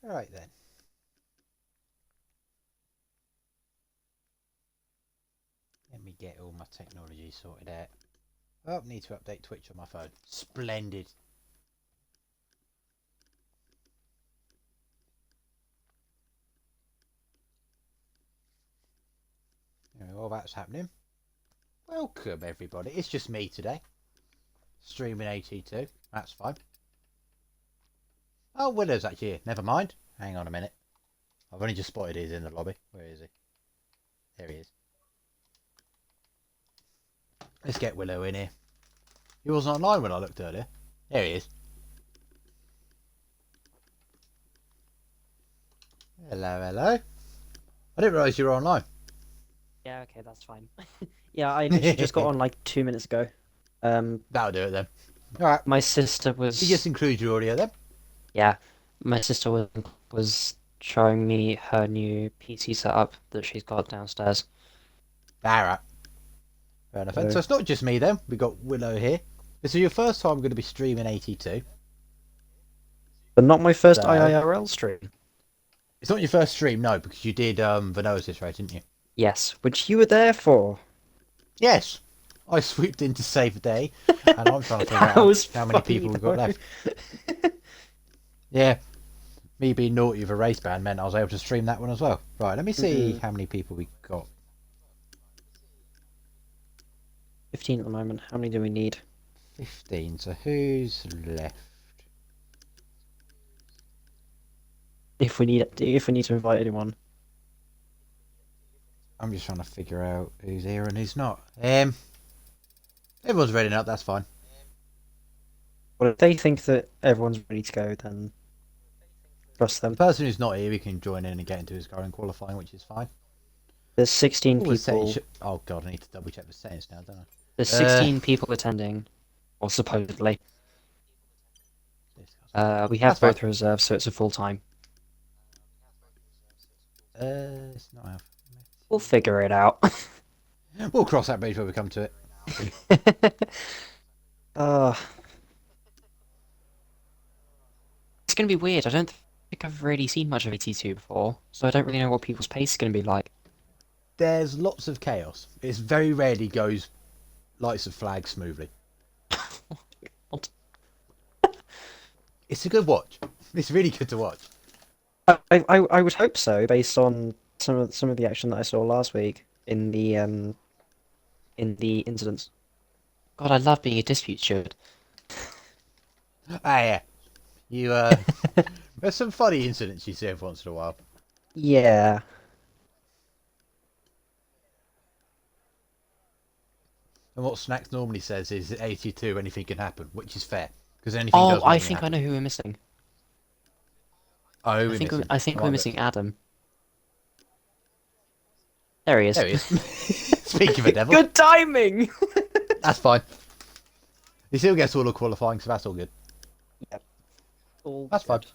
Right then. Let me get all my technology sorted out. Oh, need to update Twitch on my phone. Splendid. All that's happening. Welcome everybody. It's just me today. Streaming AT2. That's fine. Oh, Willow's actually here. Never mind. Hang on a minute. I've only just spotted he's in the lobby. Where is he? There he is. Let's get Willow in here. He wasn't online when I looked earlier. There he is. Hello, hello. I didn't realise you were online. Yeah, okay, that's fine. Yeah, I literally just got on like 2 minutes ago. That'll do it then. Alright. My sister was... You just include your audio then? Yeah, my sister was showing me her new PC setup that she's got downstairs. Alright. Fair enough. So it's not just me then. We got Willow here. This is your first time going to be streaming AT2. But not my first IIRL stream. It's not your first stream, no, because you did Venosis, right, didn't you? Yes, which you were there for. Yes. I swooped in to save the day, and I'm trying to figure out how many people we've got left. Yeah. Me being naughty with a race band meant I was able to stream that one as well. Right, let me see how many people we got. 15 at the moment. How many do we need? 15. So who's left? If we need to invite anyone. I'm just trying to figure out who's here and who's not. Everyone's ready up. That's fine. Well, if they think that everyone's ready to go, then trust them. The person who's not here, we can join in and get into his current qualifying, which is fine. There's 16 people. Oh god, I need to double check the settings now, don't I? There's 16 people attending, or supposedly. We have both reserves, so it's a full time. It's not half. We'll figure it out. We'll cross that bridge when we come to it. It's gonna be weird. I don't think I've really seen much of AT2 before, so I don't really know what people's pace is gonna be like. There's lots of chaos. It very rarely goes lights of flag smoothly. It's a good watch. It's really good to watch. I would hope so, based on some of the action that I saw last week in the incidents. God, I love being a dispute steward. Ah, yeah. You there's some funny incidents you see every once in a while. Yeah. And what Snacks normally says is 82, anything can happen, which is fair. Because anything Oh, does I think I know who we're missing. Oh, I think we're missing Adam. There he is. There he is. Speaking of a devil. Good timing! That's fine. He still gets all the qualifying, so that's all good. Yep. All that's good. fine.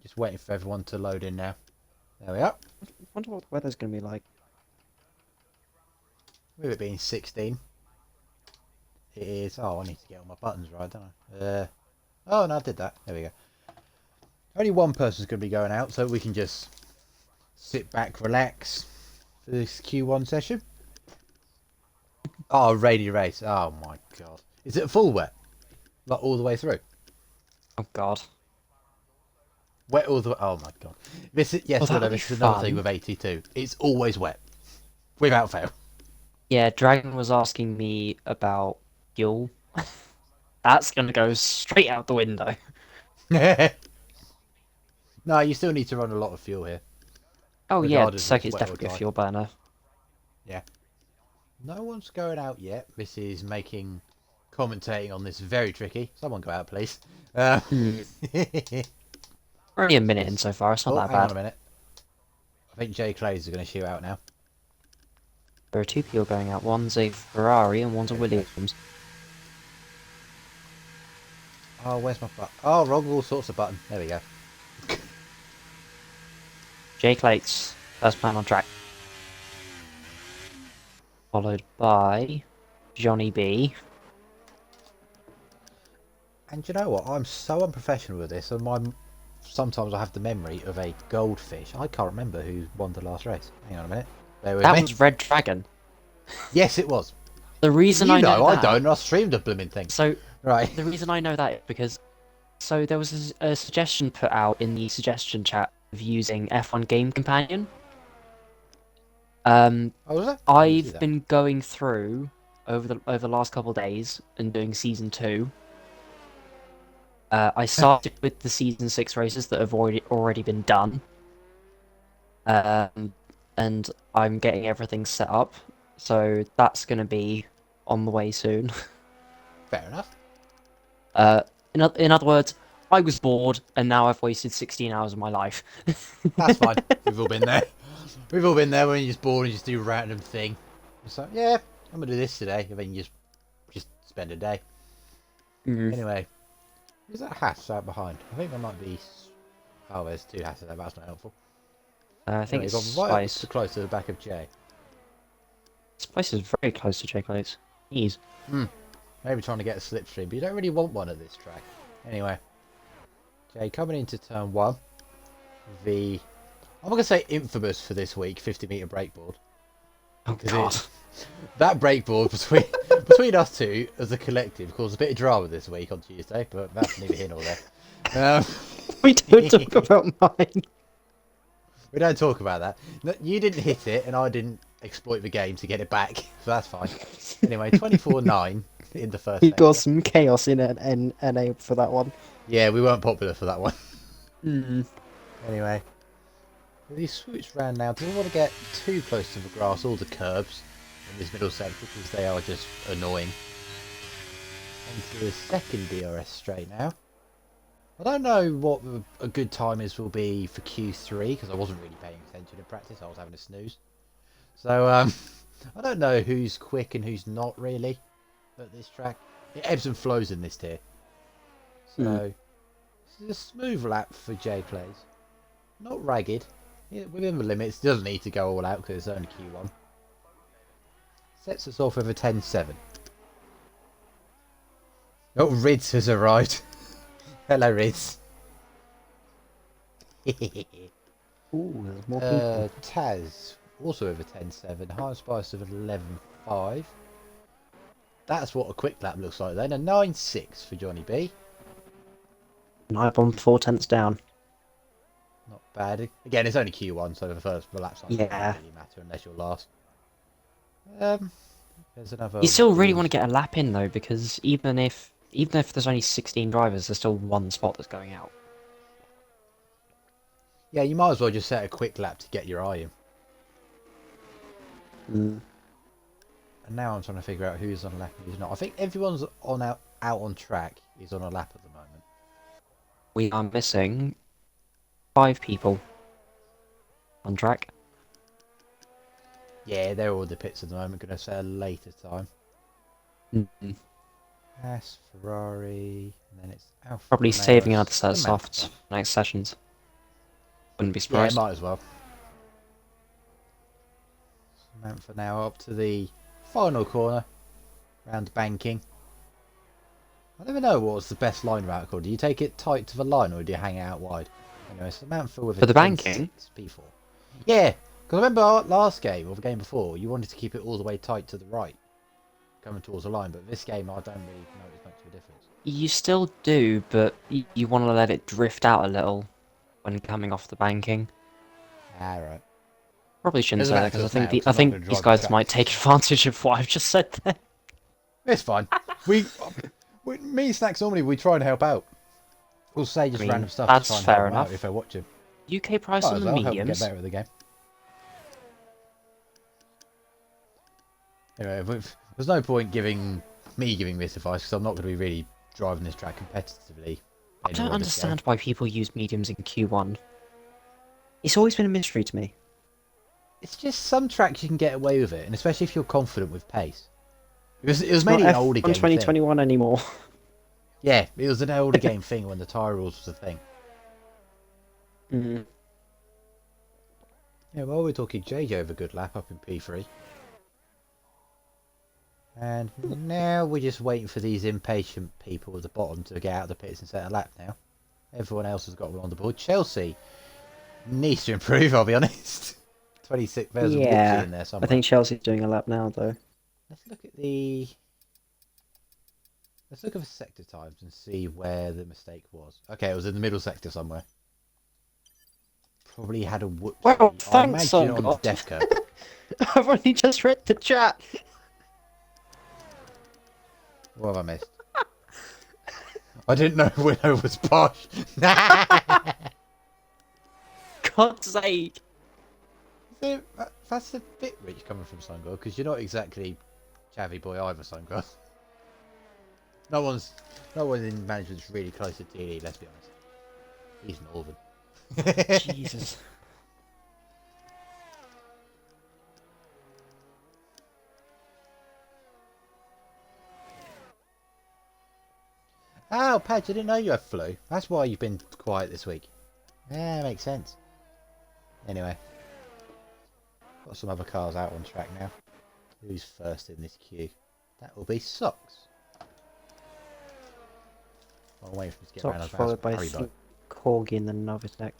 Just waiting for everyone to load in now. There we are. I wonder what the weather's going to be like. With it being 16. It is... Oh, I need to get all my buttons right, don't I? Oh, no, I did that. There we go. Only one person's going to be going out, so we can just sit back, relax for this Q1 session. Oh, rainy race. Oh, my God. Is it full wet? Like, all the way through? Oh, God. Wet all the way... Oh, my God. This is... Yes, well, this is another thing with 82. It's always wet. Without fail. Yeah, Dragon was asking me about fuel. That's going to go straight out the window. No, you still need to run a lot of fuel here. Oh yeah, it's definitely a fuel burner. Yeah. No one's going out yet. This is commentating on this very tricky. Someone go out, please. We're only a minute in so far, it's not that bad. Hang on a minute. I think Jay Clays is going to shoot out now. There are two people going out. One's a Ferrari and one's a Williams. Oh, where's my button? Oh, wrong all sorts of button. There we go. Jake Lates, first man on track. Followed by Johnny B. And you know what? I'm so unprofessional with this, and sometimes I have the memory of a goldfish. I can't remember who won the last race. Hang on a minute. Bear with That me. was Red Dragon. Yes, it was. The reason You I know know, I that, don't. I streamed a blooming thing. so Right. the reason I know that is because there was a suggestion put out in the suggestion chat of using F1 Game Companion. Oh, was it? I didn't see I've that. been going through over the last couple of days and doing season 2. I started with the season 6 races that have already been done. And I'm getting everything set up, so that's going to be on the way soon. Fair enough. In other words, I was bored, and now I've wasted 16 hours of my life. That's fine. We've all been there. We've all been there when you're just bored and you just do a random thing. It's like, yeah, I'm gonna do this today, and then you just spend a day. Anyway, is that hash out behind? I think there might be. Oh, there's 2 hashes there, but that's not helpful. I think Anyway, it's got right up Spice. to close to the back of Jay. Spice is very close to J Close. Ease. Maybe trying to get a slipstream, but you don't really want one at this track. Anyway, Jay coming into turn 1. I'm going to say infamous for this week, 50-metre breakboard. Oh god. That breakboard between us two as a collective caused a bit of drama this week on Tuesday, but that's neither here nor there. We don't talk about mine. We don't talk about that. No, you didn't hit it, and I didn't exploit the game to get it back, so that's fine. Anyway, 24-9 in the first You sector. got some chaos in NA for that one. Yeah, we weren't popular for that one. Mm. Anyway, these swoops round now. Do we want to get too close to the grass or the curbs in this middle sector because they are just annoying. Into the second DRS straight now. I don't know what a good time will be for Q3 because I wasn't really paying attention in practice. I was having a snooze. So I don't know who's quick and who's not really at this track. It ebbs and flows in this tier. So this is a smooth lap for J Plays. Not ragged. Yeah, within the limits. Doesn't need to go all out because it's only Q1. Sets us off with a 10-7. Oh, Rids has arrived. Hello, Rids. Ooh, there's more people. Taz, also with a 10-7. High Spice of 11-5. That's what a quick lap looks like then. A 9-6 for Johnny B. And ibomb 4/10 down. Not bad. Again, it's only Q1, so the lap size doesn't really matter unless you're last. There's another. You still really want to get a lap in though, because even if there's only 16 drivers, there's still one spot that's going out. Yeah, you might as well just set a quick lap to get your eye in. And now I'm trying to figure out who's on a lap and who's not. I think everyone's out on track is on a lap at the moment. We are missing 5 people on track. Yeah, they're all in the pits at the moment. Going to say a later time. Haas, Ferrari, and then it's Alfa. Probably Romeo, saving another set of Samantha. softs for next sessions. Wouldn't be Yeah, surprised. might as well. Samantha now up to the final corner. Round banking. I never know what's the best line route called. Do you take it tight to the line or do you hang it out wide? Anyway, Samantha with For a the banking? 10-6 P4. Yeah, because I remember our last game or the game before, you wanted to keep it all the way tight to the right, coming towards the line. But this game, I don't really notice much of a difference. You still do, but you want to let it drift out a little when coming off the banking. Ah, right. Probably shouldn't say that because I think I'm not gonna these drive the guys track. might take advantage of what I've just said there. It's fine. me and Snacks normally we try and help out. We'll say just I mean, random stuff that's to try and fair help them out enough. if they're watching. UK price Might on as the well help them get mediums. better at the game. Anyway, there's no point giving this advice because I'm not going to be really driving this track competitively. I don't understand why people use mediums in Q1. It's always been a mystery to me. It's just some tracks you can get away with it, and especially if you're confident with pace. Because it was It's mainly not an older F1 game 2021 anymore. thing. Yeah, it was an older game thing when the tyre rules was a thing. Yeah, well, we're talking JJ over good lap up in P3. And now we're just waiting for these impatient people at the bottom to get out of the pits and set a lap now. Everyone else has got one on the board. Chelsea needs to improve, I'll be honest. 26, there's a whoopsie in there I somewhere. think Chelsea's doing a lap now, though. Let's look at the sector times and see where the mistake was. Okay, it was in the middle sector somewhere. Probably had a whoopsie. Well, I thanks, imagine on the God. death curve. I've only just read the chat. What have I missed? I didn't know Willow was posh. God's sake. That's a bit rich coming from Sungirl, because you're not exactly Chavy boy either, Sungirl. No one's in management's really close to TD, let's be honest. He's Northern. Jesus. Oh, Padge, I didn't know you had flu. That's why you've been quiet this week. Yeah, makes sense. Anyway. Got some other cars out on track now. Who's first in this queue? That will be Sox. I'm waiting for him to get around Sox the followed by Haribo. Corgi and then Novitek.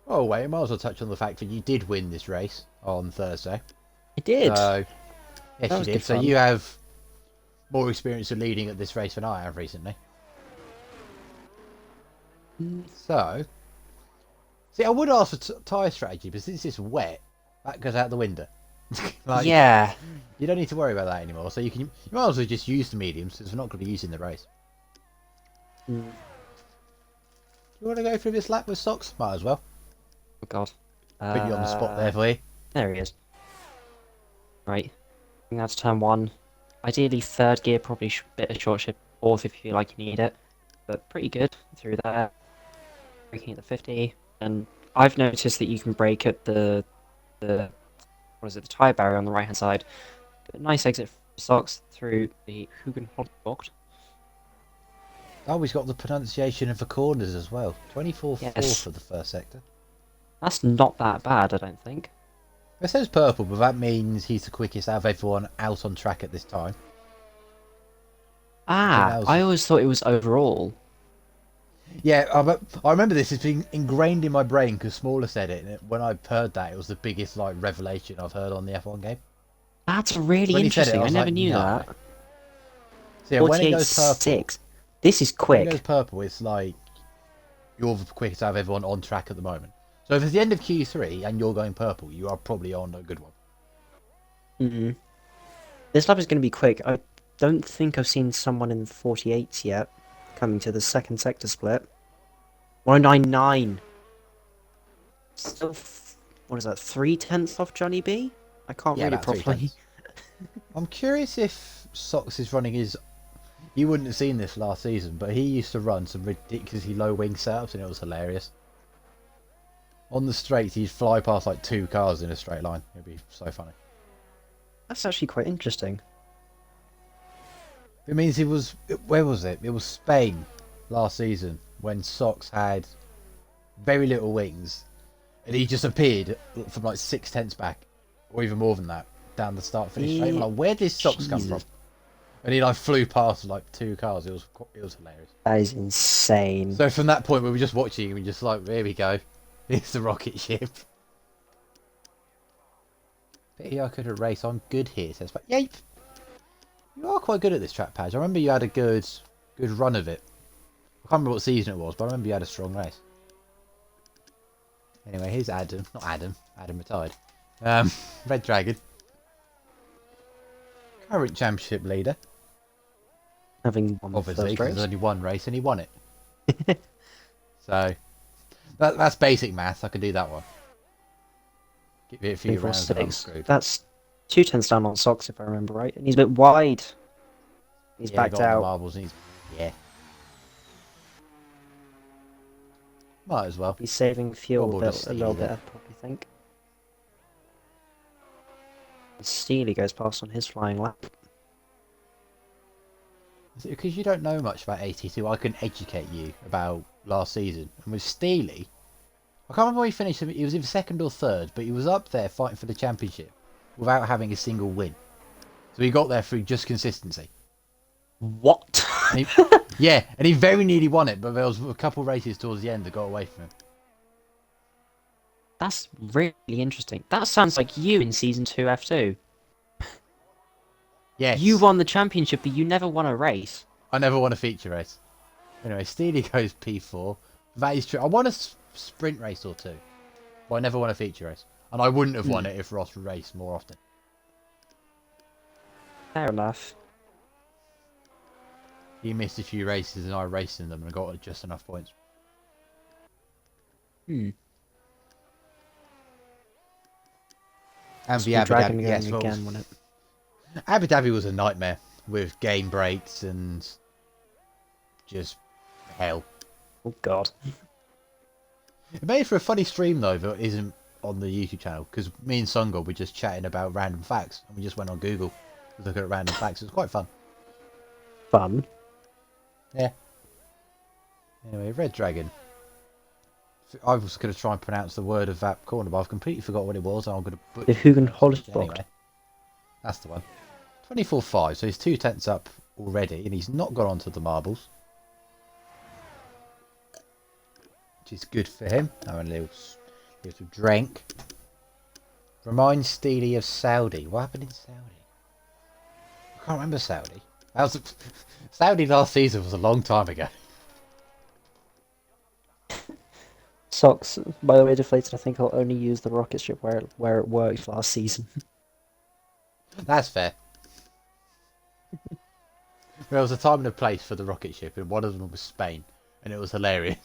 Oh wait, I might as well touch on the fact that you did win this race on Thursday. I did. So, yes, That you was did. good So fun. you have more experience of leading at this race than I have recently. So, see, I would ask for tyre strategy, but since it's wet, that goes out the window. Like, Yeah. you don't need to worry about that anymore. So you might as well just use the mediums, since we're not going to be using the race. Mm. You want to go through this lap with Sox? Might as well. Oh God. Put you on the spot there for you. There he is. Right. I think that's turn one. Ideally third gear, probably bit of short shift fourth if you feel like you need it. But pretty good through there. Braking at the 50. And I've noticed that you can brake at the what is it, the tyre barrier on the right hand side. But nice exit for Sox through the Hugenholt. Oh, he's got the pronunciation of the corners as well. 24-4 Yes. for the first sector. That's not that bad, I don't think. It says purple, but that means he's the quickest out of everyone out on track at this time. Ah, was- I always thought it was overall. Yeah, I remember this. It's been ingrained in my brain because Smaller said it, and when I heard that, it was the biggest like revelation I've heard on the F1 game. That's really When he said it, interesting. I I was never like, knew no. that. So yeah, when it goes purple, 48.6. This is when it quick. goes purple, it's like you're the quickest out of everyone on track at the moment. So if it's the end of Q3 and you're going purple, you are probably on a good one. Mm-mm. This lap is going to be quick. I don't think I've seen someone in the 48s yet coming to the second sector split. 199. Still, what is that? 3/10 off Johnny B? I can't Yeah, read it about 3 properly. tenths. I'm curious if Sox is running his. You wouldn't have seen this last season, but he used to run some ridiculously low wing setups, and it was hilarious. On the straights, he'd fly past like 2 cars in a straight line. It'd be so funny. That's actually quite interesting. It means it was. Where was it? It was Spain last season when Sox had very little wings, and he just appeared from like 6/10 back, or even more than that, down the start finish straight. I'm like, where did Sox come from? Jesus. And he like flew past like 2 cars. It was hilarious. That is insane. So from that point, we were just watching him and just like, there we go. Here's the rocket ship. Pity I couldn't race. I'm good here, says. But yeah, you are quite good at this track, Padge. I remember you had a good run of it. I can't remember what season it was, but I remember you had a strong race. Anyway, here's Adam. Not Adam. Adam retired. Red Dragon. Current championship leader. Having won the Obviously, first because race. there's only one race and he won it. So, that's basic maths. I can do that one. Give it a few rounds and I'm 346. screwed. That's 2/10 down on Sox, if I remember right. And he's a bit wide. He's Yeah, backed got on the out. marbles and yeah. Might as well. He's saving fuel Well, a we'll just little steal bit, I probably think. Steely goes past on his flying lap. Because you don't know much about 82, I can educate you about last season. And with Steely, I can't remember where he finished. He was in second or third, but he was up there fighting for the championship without having a single win. So he got there through just consistency. What? And he, yeah, and he very nearly won it, but there was a couple races towards the end that got away from him. That's really interesting. That sounds like you in Season 2 F2. Yes. You won the championship, but you never won a race. I never won a feature race. Anyway, Steely goes P4. That is true. I won a sprint race or two, but I never won a feature race. And I wouldn't have won it if Ross raced more often. Fair enough. He missed a few races and I raced in them and got just enough points. And the Abu Dhabi, yes, well, again, wasn't it? Abu Dhabi was a nightmare with game breaks and just hell. Oh god. It made for a funny stream though that isn't on the YouTube channel because me and Sungol were just chatting about random facts and we just went on Google to look at random facts. It was quite fun. Fun. Yeah. Anyway, Red Dragon. I was going to try and pronounce the word of that corner, but I've completely forgot what it was. And I'm going to. The IIRL Anyway, that's the one. 24.5, so he's 2 tenths up already, and he's not got onto the marbles, which is good for him. Having a little drink. Reminds Steely of Saudi. What happened in Saudi? I can't remember Saudi. Saudi last season was a long time ago. Socks, by the way, Deflated, I think I'll only use the rocket ship where it worked last season. That's fair. There was a time and a place for the rocket ship, and one of them was Spain, and it was hilarious.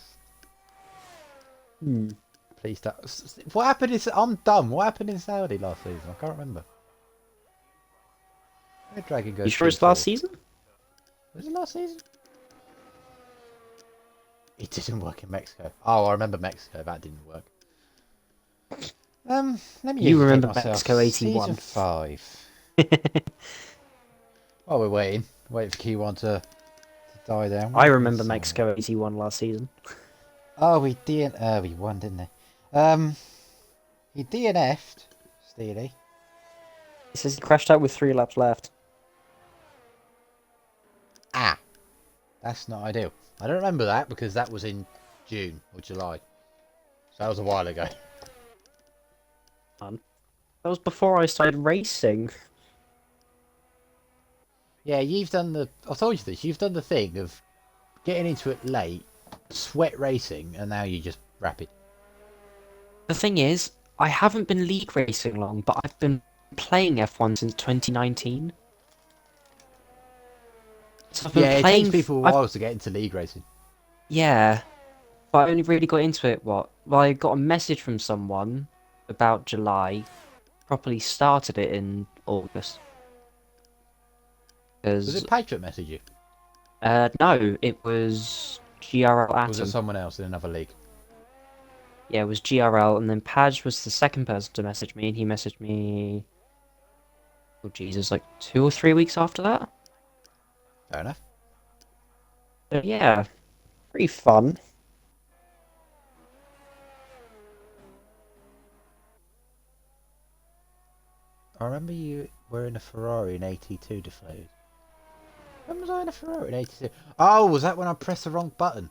Please don't. What happened in... I'm dumb. What happened in Saudi last season? I can't remember. Red Dragon goes... You sure it's last season? Was it last season? It didn't work in Mexico. Oh, I remember Mexico. That didn't work. Let me. You remember Mexico 81? Season 5. While we're waiting for Keyone to die down. I remember Mexico 81 last season. Oh, we didn't. We won, didn't they? He DNF'd, Steely. He says he crashed out with 3 laps left. Ah, that's not ideal. I don't remember that because that was in June or July. So that was a while ago. That was before I started racing. Yeah, you've done the... I told you this. You've done the thing of getting into it late, sweat racing, and now you just rapid. The thing is, I haven't been league racing long, but I've been playing F1 since 2019. So I've been Yeah, playing... it takes people a while to get into league racing. Yeah, but I only really got into it, Well, I got a message from someone about July, properly started it in August. Was it Patriot message you? No, it was GRL Atom. Was it someone else in another league? Yeah, it was GRL, and then Padge was the second person to message me, and he messaged me... Oh Jesus, like 2 or 3 weeks after that? Fair enough. So yeah, pretty fun. I remember you were in a Ferrari in 82, Deflated. When was I in a Ferrari in 82? Oh, was that when I pressed the wrong button?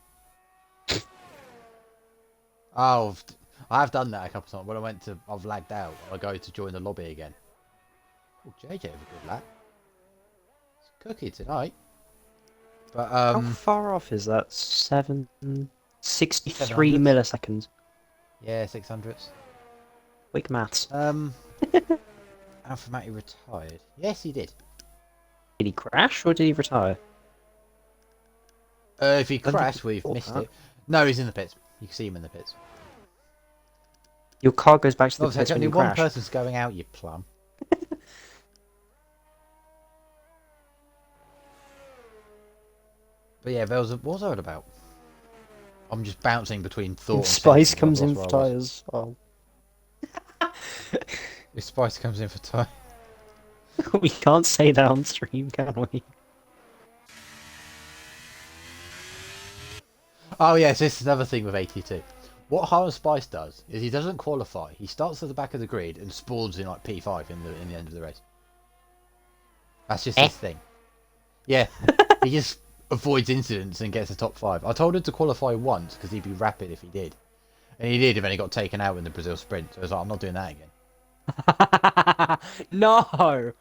Oh, I've done that a couple of times. When I've lagged out. I go to join the lobby again. Oh, JJ with a good lap. It's a cookie tonight. But How far off is that? 63 700. milliseconds. Yeah, 600s. Quick maths. Alpha Matty retired. Yes, he did. Did he crash or did he retire? If he When did crashed, he we've fall missed out? it. No, he's in the pits. You can see him in the pits. Your car goes back to the Obviously, pits when only you one crash. person's going out, you plum. But yeah, there was what was that about? I'm just bouncing between thought and Spice sentence, comes I've in lost for where I was. tyres. Oh. If Spice comes in for time. We can't say that on stream, can we? Oh yes, this is another thing with 82. What HighonSpice does is he doesn't qualify. He starts at the back of the grid and spawns in like P5 in the end of the race. That's just his thing. Yeah, he just avoids incidents and gets the top 5. I told him to qualify once because he'd be rapid if he did. And he did, and then he got taken out in the Brazil sprint. So I was like, I'm not doing that again. No!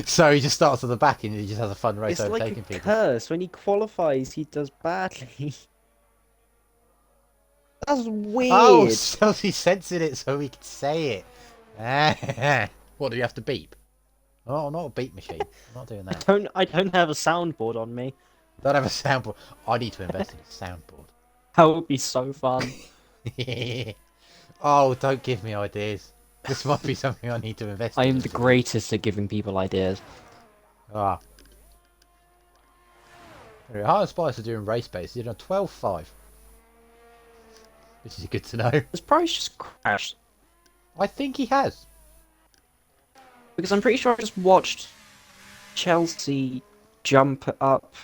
So he just starts at the back and he just has a fun race It's overtaking like a people. curse. When he qualifies, he does badly. That's weird. Oh, so he's censored it so we can say it. What, do you have to beep? Oh, not a beep machine. I'm not doing that. I don't have a soundboard on me. Don't have a soundboard. I need to invest in a soundboard. That would be so fun. Oh, don't give me ideas. This might be something I need to invest in. I am the greatest at giving people ideas. Ah. Anyway, HighonSpice are doing race base. They're doing 12.5. Which is good to know. His price just crashed. I think he has. Because I'm pretty sure I just watched Chelsea jump up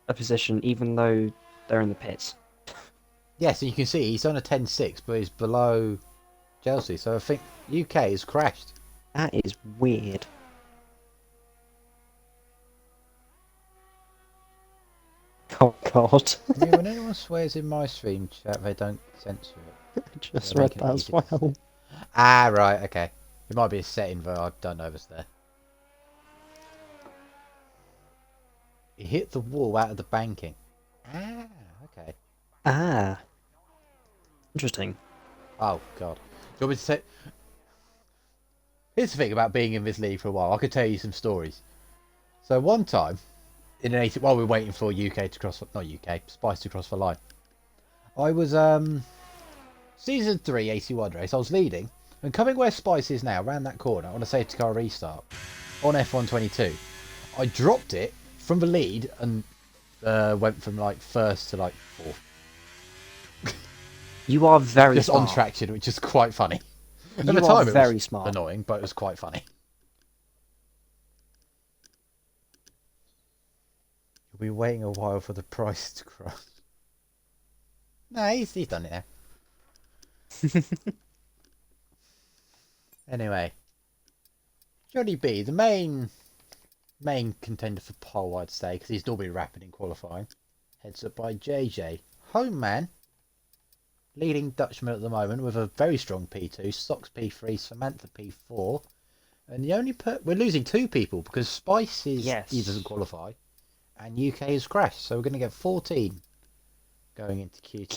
a position even though they're in the pits. Yes, and you can see he's on a 10.6, but he's below Chelsea. So I think UK has crashed. That is weird. Oh god. Yeah, when anyone swears in my stream chat, they don't censor it. I just Yeah, read they that can as eat it. well. Ah, right, okay. It might be a setting, but I don't know if it's there. He hit the wall out of the banking. Ah, okay. Ah. Interesting. Oh, God. Do you want me to say... Here's the thing about being in this league for a while. I could tell you some stories. So one time, in an 80... while we were waiting for UK to cross... not UK, Spice to cross the line. I was, Season 3 AC1 race. I was leading. And coming where Spice is now, around that corner, on a safety car restart, on F122, I dropped it from the lead and went from like first to like fourth. You are very Just smart. on traction, which is quite funny. At You the are time, it very was smart. annoying, but it was quite funny. You'll be waiting a while for the price to cross. No, he's done it now. Anyway, Johnny B, the main contender for pole, I'd say, because he's normally rapid in qualifying. Heads up by JJ. Home man, leading Dutchman at the moment with a very strong P2, Sox P3, Samantha P4. And the only we're losing 2 people because Spice he doesn't qualify, and UK has crashed. So we're going to get 14 going into Q2.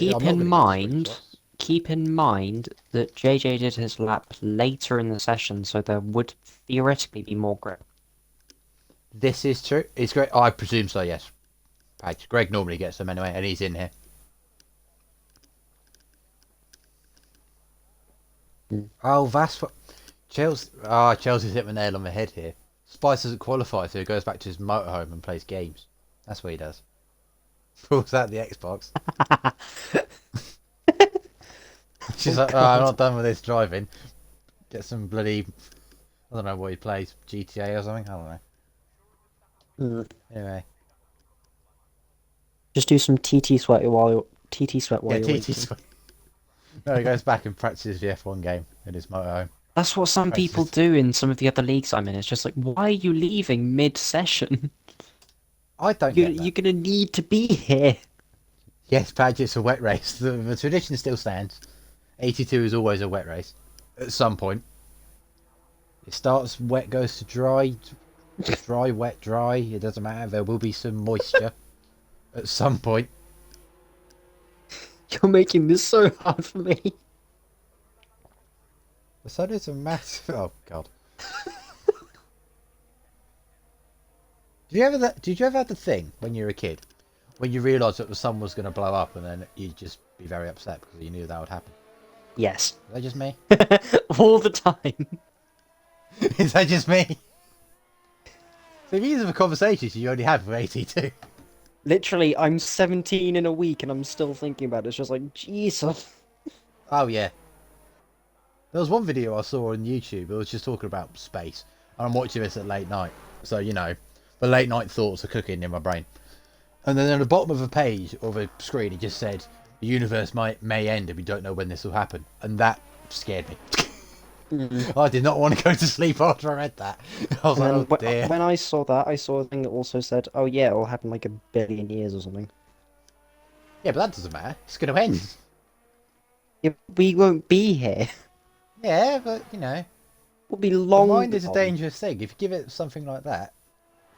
Keep in mind that JJ did his lap later in the session, so there would theoretically be more grip. This is true. It's great. I presume so. Yes. Greg normally gets them anyway, and he's in here. Oh, that's what Chelsea. Chelsea's hit the nail on the head here. Spice doesn't qualify, so he goes back to his motorhome and plays games. That's what he does. Pulls out the Xbox. She's like, I'm not done with this driving. Get some bloody... I don't know what he plays. GTA or something? I don't know. Anyway. Just do some TT sweat while you're TT sweat. No, he goes back and practices the F1 game in his motorhome. That's what some people do in some of the other leagues I'm in. It's just like, why are you leaving mid-session? I don't get that. You're gonna need to be here. Yes, Padge, it's a wet race. The tradition still stands. 82 is always a wet race. At some point. It starts wet, goes to dry. Dry, wet, dry. It doesn't matter. There will be some moisture. At some point. You're making this so hard for me. The sun is a massive... Oh, God. Did you ever have the thing when you were a kid when you realised that the sun was going to blow up and then you'd just be very upset because you knew that would happen? Yes. Is that just me? All the time. Is that just me? So these are the conversations you only have with AT2. Literally, I'm 17 in a week and I'm still thinking about it. It's just like, Jesus. Oh, yeah. There was one video I saw on YouTube. It was just talking about space. And I'm watching this at late night. So, you know, the late night thoughts are cooking in my brain. And then at the bottom of a page or the screen, it just said, the universe may end and we don't know when this will happen. And that scared me. I did not want to go to sleep after I read that. I was And like, oh dear. when I saw that, I saw a thing that also said, "Oh yeah, it'll happen like 1 billion years or something." Yeah, but that doesn't matter. It's going to end. Yeah, we won't be here. Yeah, but, you know. We'll be The long mind is a gone. dangerous thing. If you give it something like that,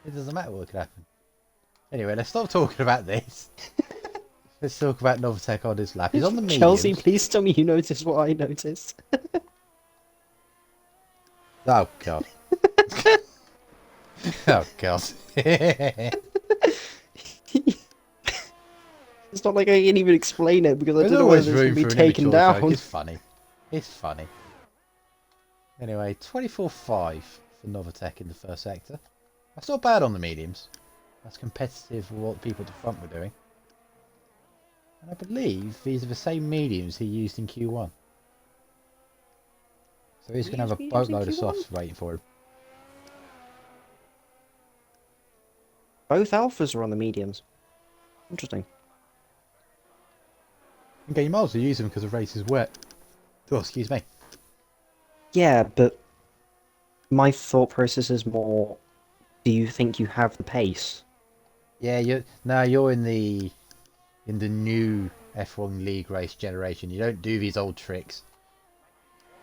it doesn't matter what could happen. Anyway, let's stop talking about this. Let's talk about Novatech on his lap. He's on the mediums. Chelsea, please tell me you noticed what I noticed. Oh, God. Oh, God. It's not like I can even explain it because I There's don't know always whether it's room going to for be an taken immature down. joke. It's funny. It's funny. Anyway, 24-5 for Novatech in the first sector. That's not bad on the mediums. That's competitive for what people at the front were doing. And I believe these are the same mediums he used in Q1. So he's going to have a boatload of softs waiting for him. Both alphas are on the mediums. Interesting. Okay, you might as well use them because the race is wet. Oh, excuse me. Yeah, but my thought process is more, do you think you have the pace? Yeah, you're in the new F1 League race generation. You don't do these old tricks.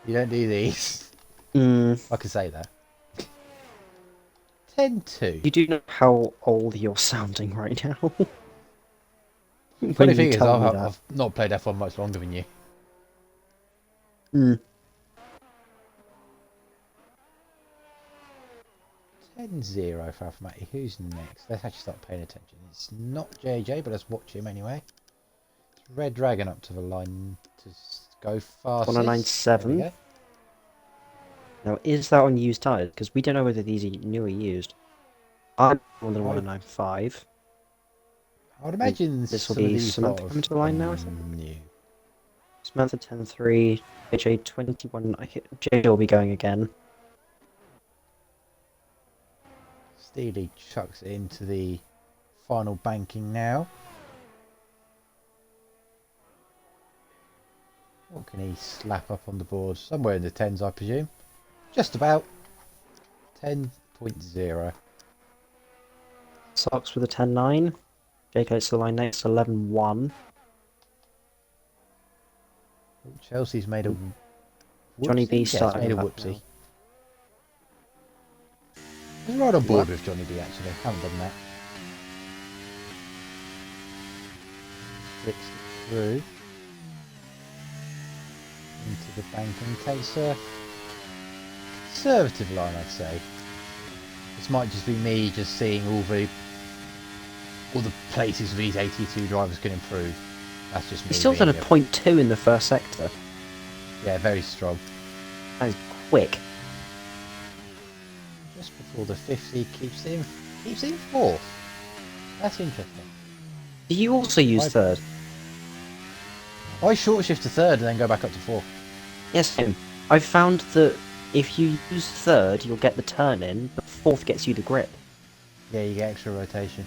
You don't do these. I can say that. 10-2. You do know how old you're sounding right now. Funny thing is, I've not played F1 much longer than you. 10-0 for Alphamati. Who's next? Let's actually start paying attention. It's not JJ, but let's watch him anyway. It's Red Dragon up to the line to go fastest. 109.7. Now, is that on used tyres? Because we don't know whether these are new or used. I'm more than 109.5. I would imagine this will be Samantha coming to the line now, I think. New. Samantha 10.3, JJ 21. JJ will be going again. Steely chucks it into the final banking now. What can he slap up on the board? Somewhere in the 10s, I presume. Just about. 10.0. Sox with a 10.9. JK to the line next, 11.1. Chelsea's made a whoopsie. Johnny B Yeah, starting made a back whoopsie. now. I'm right on board with Johnny B actually. Haven't done that. Flicks it through into the banking. Takes a conservative line, I'd say. This might just be me just seeing all the places these 82 drivers can improve. That's just me. He's still done a 0.2 in the first sector. Yeah, very strong. That is quick. Just before the 50, keeps it in fourth. That's interesting. Do you also use third? I short shift to third and then go back up to fourth. Yes, Tim. I've found that if you use third, you'll get the turn in, but fourth gets you the grip. Yeah, you get extra rotation.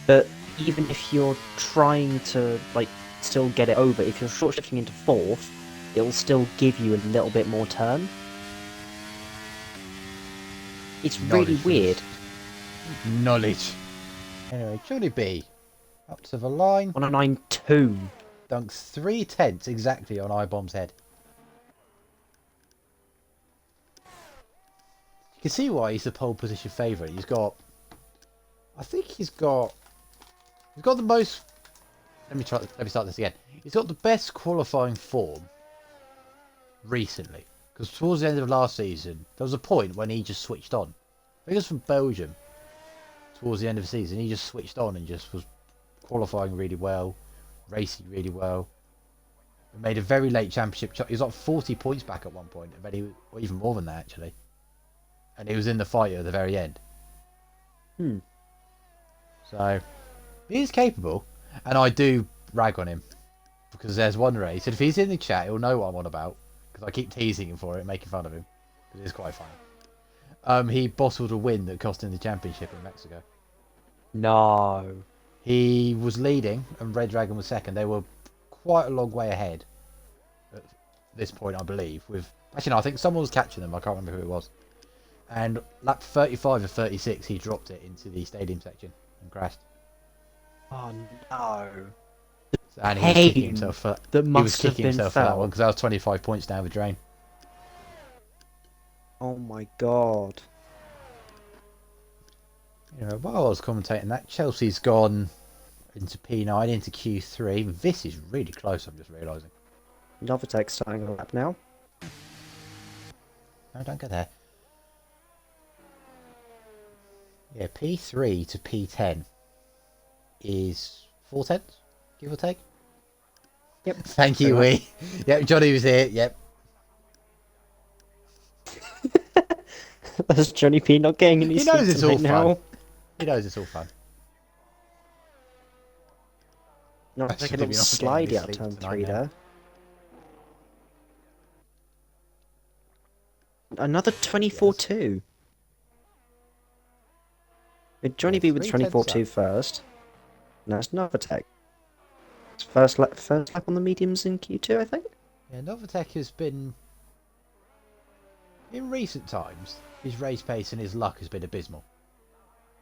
But even if you're trying to, like, still get it over, if you're short shifting into fourth, it will still give you a little bit more turn. It's really weird. Knowledge. Anyway, Johnny B. Up to the line. 109.2. Dunks 3/10 exactly on iBomb's head. You can see why he's the pole position favourite. He's got... I think he's got the most... Let me start this again. He's got the best qualifying form recently. Because towards the end of last season, there was a point when he just switched on. I think it was from Belgium. Towards the end of the season, he just switched on and just was qualifying really well, racing really well. He made a very late championship. He was like 40 points back at one point, or even more than that actually. And he was in the fight at the very end. So he is capable, and I do rag on him because there's one race, and if he's in the chat, he'll know what I'm on about because I keep teasing him for it, making fun of him because it is quite funny. He bottled a win that cost him the championship in Mexico. No. He was leading, and Red Dragon was second. They were quite a long way ahead at this point, I believe. With actually, no, I think someone was catching them. I can't remember who it was. And lap 35 or 36, he dropped it into the stadium section and crashed. Oh no! And he was kicking himself for that. he was kicking himself for that one because I was 25 points down the drain. Oh my god! You know, while I was commentating that, Chelsea's gone into P9, into Q3. This is really close, I'm just realising. Novatech starting a lap now. No, don't go there. Yeah, P3 to P10 is 4 tenths, give or take. Yep. Thank you, Wee. Yep, Johnny was here. Yep. That's Johnny P not getting any He knows sleep it's all now. fun. He knows it's all fun. No, That's like a should be little not slide getting out any turn sleep 3 tonight, there. Another 24-2. With Johnny Yeah, B with 3 tenths 24-2 first. Now it's Novatech. First lap on the mediums in Q2, I think. Yeah, Novatech has been, in recent times, his race pace and his luck has been abysmal.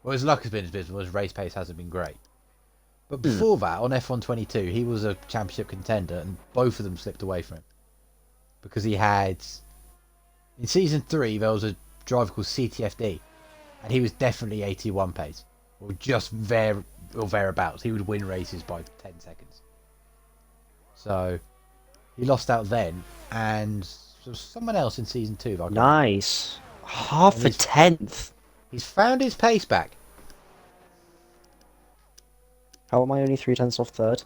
Well, his luck has been abysmal, his race pace hasn't been great. But before that, on F122, he was a championship contender, and both of them slipped away from him. Because he had, in Season 3, there was a driver called CTFD, and he was definitely 81 pace. Or just there, or thereabouts. He would win races by 10 seconds. So, he lost out then, and there was someone else in Season 2. That I can't remember. Nice. Half And a he's- tenth. He's found his pace back. How am I only 3 tenths off third?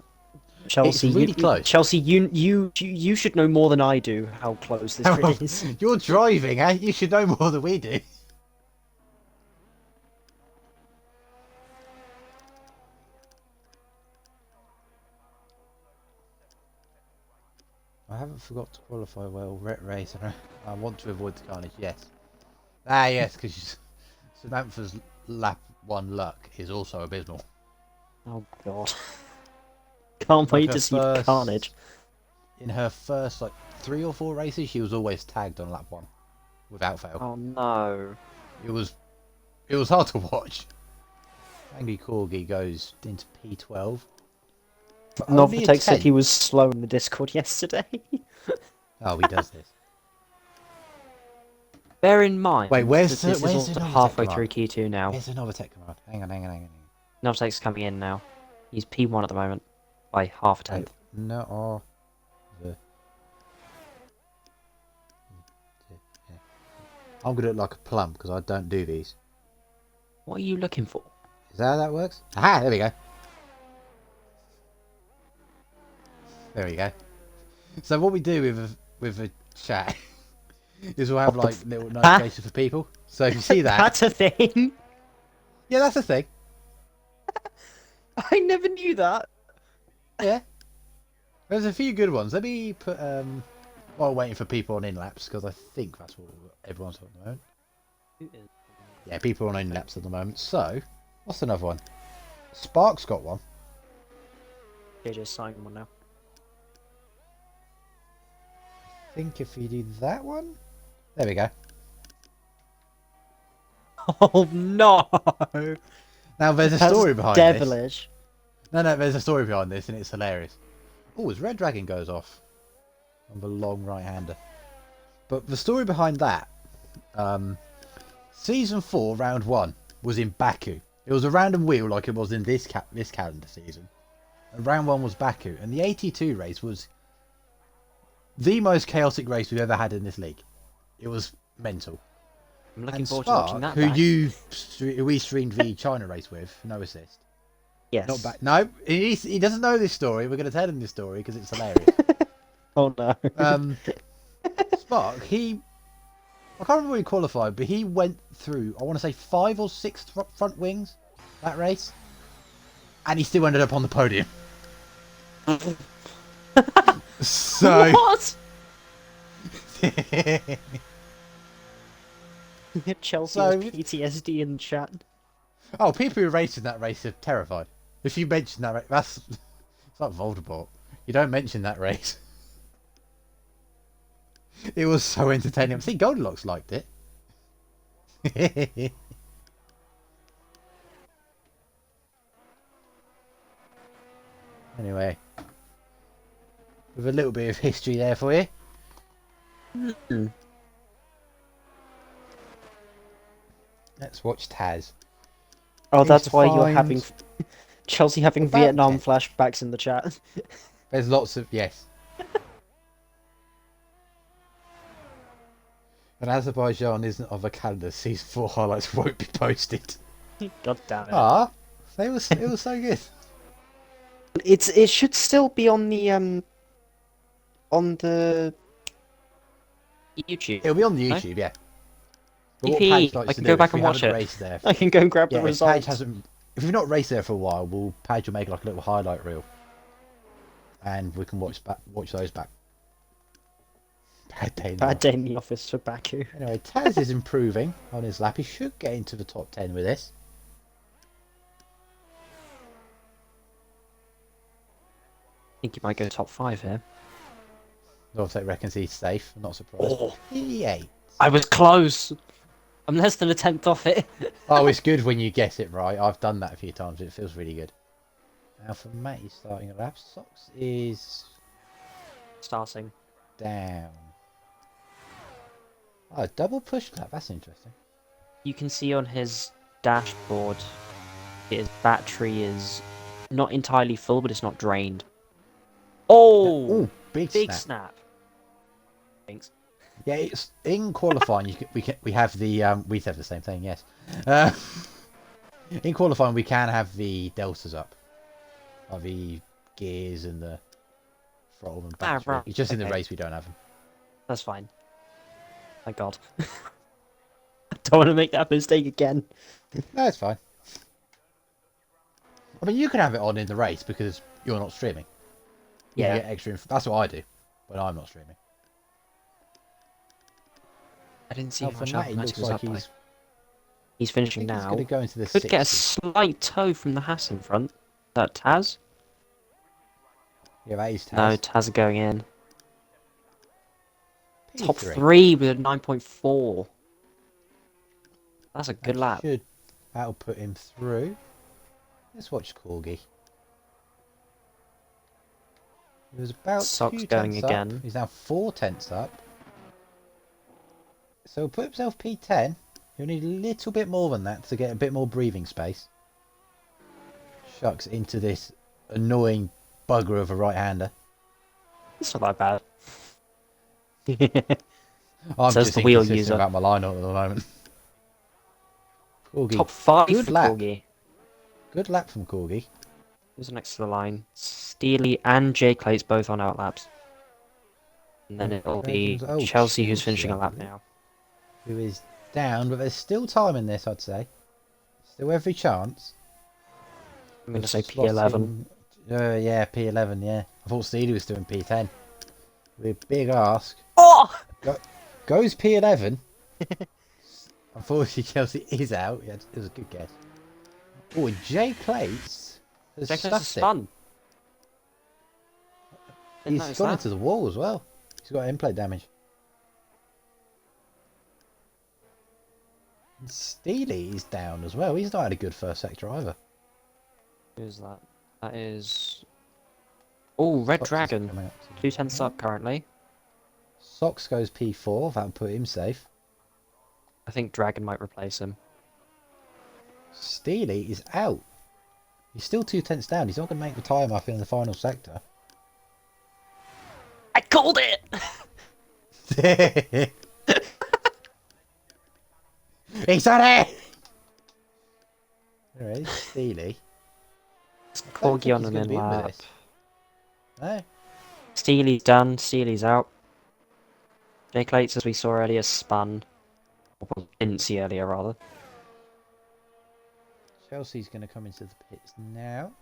Chelsea, really close. Chelsea, you should know more than I do how close this really is. You're driving, eh? You should know more than we do. I haven't forgot to qualify well. Race, and I want to avoid the carnage. Yes. Ah, yes, because Samantha's lap 1 luck is also abysmal. Oh god. Can't wait Like to see the carnage. In her first 3 or 4 races, she was always tagged on lap 1, without fail. Oh no. It was hard to watch. Angry Corgi goes into P12. Novatech said he was slow in the Discord yesterday. Oh, he does this. Bear in mind. Wait, where's that this the is Novatech halfway command? through Q2 now. Where's the Novatech command? Hang on. Novatech's coming in now. He's P1 at the moment by half a tenth. No, oh. I'm gonna look like a plum because I don't do these. What are you looking for? Is that how that works? Aha, there we go. There we go. So what we do with a chat is we'll have little notifications for people. So if you see that, That's a thing. yeah, that's the thing. I never knew that. Yeah. There's a few good ones. Let me put while waiting for people on in-laps because I think that's what everyone's on at the moment. Yeah, people are on in-laps at the moment. So, what's another one? Spark's got one. JJ's signing one now. I think if you do that one, there we go. Oh no! Now there's a That's story behind this. devilish. No, there's a story behind this, and it's hilarious. Oh, his Red Dragon goes off on the long right-hander. But the story behind that, Season 4, Round 1, was in Baku. It was a random wheel like it was in this calendar season. And Round 1 was Baku. And the 82 race was the most chaotic race we've ever had in this league. It was mental. I'm looking And forward to watching Spark, that. who we streamed the China race with, no assist. Yes. Not back. No, he doesn't know this story. We're going to tell him this story because it's hilarious. Oh no. Spark, I can't remember when he qualified, but he went through, I want to say 5 or 6 front wings that race, and he still ended up on the podium. So What? Chelsea So- has PTSD in chat. people who raced in that race are terrified. If you mention that race, it's like Voldemort. You don't mention that race. It was so entertaining. I think Goldilocks liked it. Anyway, with a little bit of history there for you. Let's watch Taz. Oh, He's that's why you're defined having Chelsea having about Vietnam 10. flashbacks in the chat. There's lots of yes. And Azerbaijan isn't of a calendar. Season 4 highlights won't be posted. God damn it! Ah, it was so good. It should still be on the YouTube. It'll be on the No? YouTube, yeah. But what Yippee, Padge likes I to can do, go back if we and watch haven't it. raced there, I can go and grab yeah, the if Padge results. hasn't, if we've not raced there for a while, Padge will make like a little highlight reel, and we can watch those back. Bad day in the office for Baku. Anyway, Taz is improving on his lap. He should get into the top 10 with this. I think he might go top 5 here. Nortec reckons he's safe. I'm not surprised. Oh, He ain't. I was close. I'm less than a tenth off it. Oh, it's good when you guess it right. I've done that a few times. It feels really good. Now for Matty starting a lap. Sox is Starting. down. Oh, double push lap. That's interesting. You can see on his dashboard, his battery is not entirely full, but it's not drained. Oh, Ooh, big big snap. snap. Thanks. Yeah, it's in qualifying. We have the we have the same thing. Yes. In qualifying, we can have the deltas up, like the gears and the throttle and battery. Right. It's just in the Okay. race we don't have them. That's fine. Thank God. I don't want to make that mistake again. No, it's fine. I mean, you can have it on in the race because you're not streaming. You Yeah. get extra. That's what I do when I'm not streaming. I didn't see Now, how for much Matty, Alpha looks was like up by. he's He's finishing He's now. going to go into the Could get a 60s. slight toe from the Haas in front. That Taz? Yeah, that is Taz. No, Taz are going in. Top P3. 3 with a 9.4. That's a good That lap. That'll put him through. Let's watch Corgi. He was about Sox 2 going tenths again. up. He's now 4 tenths up. So he'll put himself P10. He'll need a little bit more than that to get a bit more breathing space. Shucks into this annoying bugger of a right-hander. It's not that bad. I'm Says just the wheel inconsistent user. about my line at the moment. Corgi. Top 5 Good for lap. Corgi. Good lap from Corgi. Who's next to the line? Steely and J Clates both on outlaps. And then it'll be Oh, Chelsea who's Chelsea, finishing I a lap believe. now. Who is down, but there's still time in this, I'd say. Still every chance. I'm going to say Slotting- P11. yeah, P11, yeah. I thought Steely was doing P10. With a big ask. Oh! Goes P11. Unfortunately, Chelsea is out. Yeah, it was a good guess. Oh, and Jay Clates has J Clates stuffed is it. spun. Didn't He's notice gone that. into the wall as well. He's got end plate damage. And Steely is down as well. He's not had a good first sector either. Who's that? That is... Oh, Red Sox is Dragon. coming up to- 2 tenths up currently. Sox goes P4. That'll put him safe. I think Dragon might replace him. Steely is out. He's still 2 tenths down. He's not going to make the time up in the final sector. I called it! He's done it! There is Steely. Corgi on an He's gonna in be in with lap. this. No. Steely's done. Steely's out. J Clates, as we saw earlier, spun. Or didn't see earlier, rather. Chelsea's going to come into the pits now.